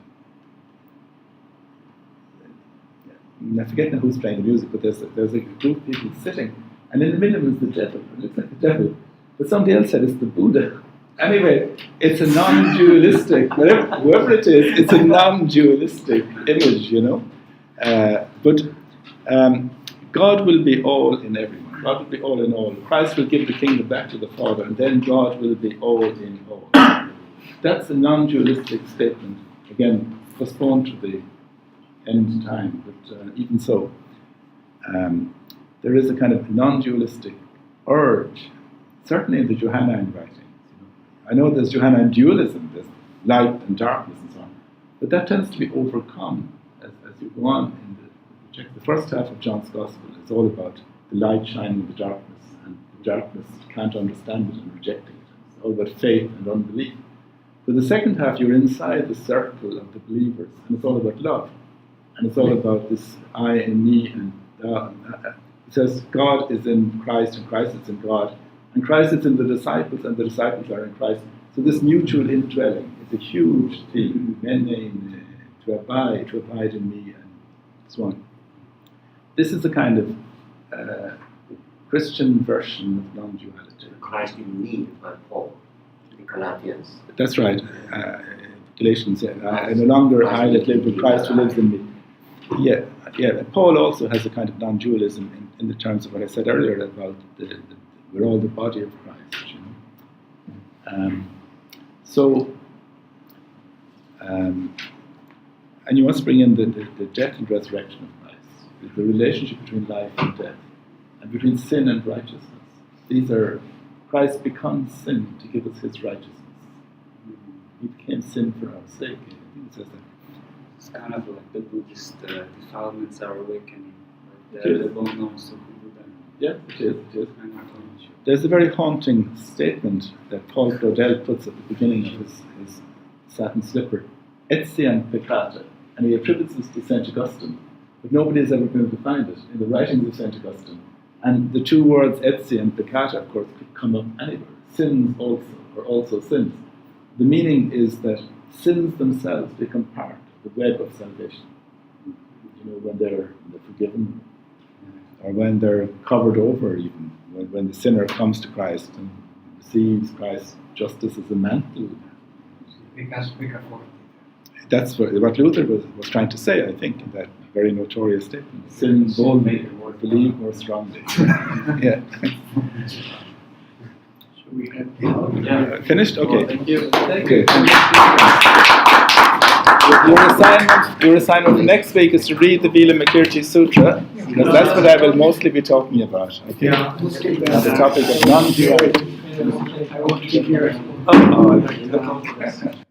I forget now who's playing the music, but there's a group of people sitting, and in the middle is the devil. It looks like the devil, but somebody else said it's the Buddha. Anyway, it's a non-dualistic, whoever it is, it's a non-dualistic image, But God will be all in everyone. God will be all in all. Christ will give the kingdom back to the Father, and then God will be all in all. That's a non-dualistic statement. Again, postponed to the end time, but even so, there is a kind of non-dualistic urge, certainly in the Johannine writings. I know there's Johannine dualism, there's light and darkness and so on, but that tends to be overcome as you go on. The first half of John's Gospel is all about the light shining in the darkness, and the darkness can't understand it and rejecting it. It's all about faith and unbelief. But the second half, you're inside the circle of the believers, and it's all about love. And it's all about this I and me, and it says God is in Christ, and Christ is in God, and Christ is in the disciples, and the disciples are in Christ. So this mutual indwelling is a huge theme. Mene, to abide in me, and This one. This is a kind of Christian version of non-duality. Christ in me by Paul, the Galatians. That's right. Galatians, no longer I that live, but Christ who lives in me. Yeah. Paul also has a kind of non-dualism in the terms of what I said earlier about we're all the body of Christ. You know? And you must bring in the death and resurrection of Christ, the relationship between life and death, and between sin and righteousness. These are, Christ becomes sin to give us his righteousness. He became sin for our sake. I think it says that. It's kind of like the Buddhist defilements are awakening. It The is. well-known so Buddha. Yeah, it is. Kind of culture. There's a very haunting statement that Paul Claudel puts at the beginning of his satin slipper, Etiam peccata, and he attributes this to St. Augustine, but nobody has ever been able to find it in the writings of St. Augustine. And the two words Etiam and peccata, of course, could come up anywhere. Sins also, or also sins. The meaning is that sins themselves become part of the web of salvation. You know, when they're forgiven, or when they're covered over, even when the sinner comes to Christ and receives Christ's justice as a mantle. That's what Luther was trying to say, I think, in that very notorious statement. Sin boldly, believe more strongly. Yeah. So we had Finished? Okay. Thank you. Okay. Your assignment for next week is to read the Vilamakirti Sutra, because that's what I will mostly be talking about. Okay? On the topic of non-duality. I want to hear it. Oh,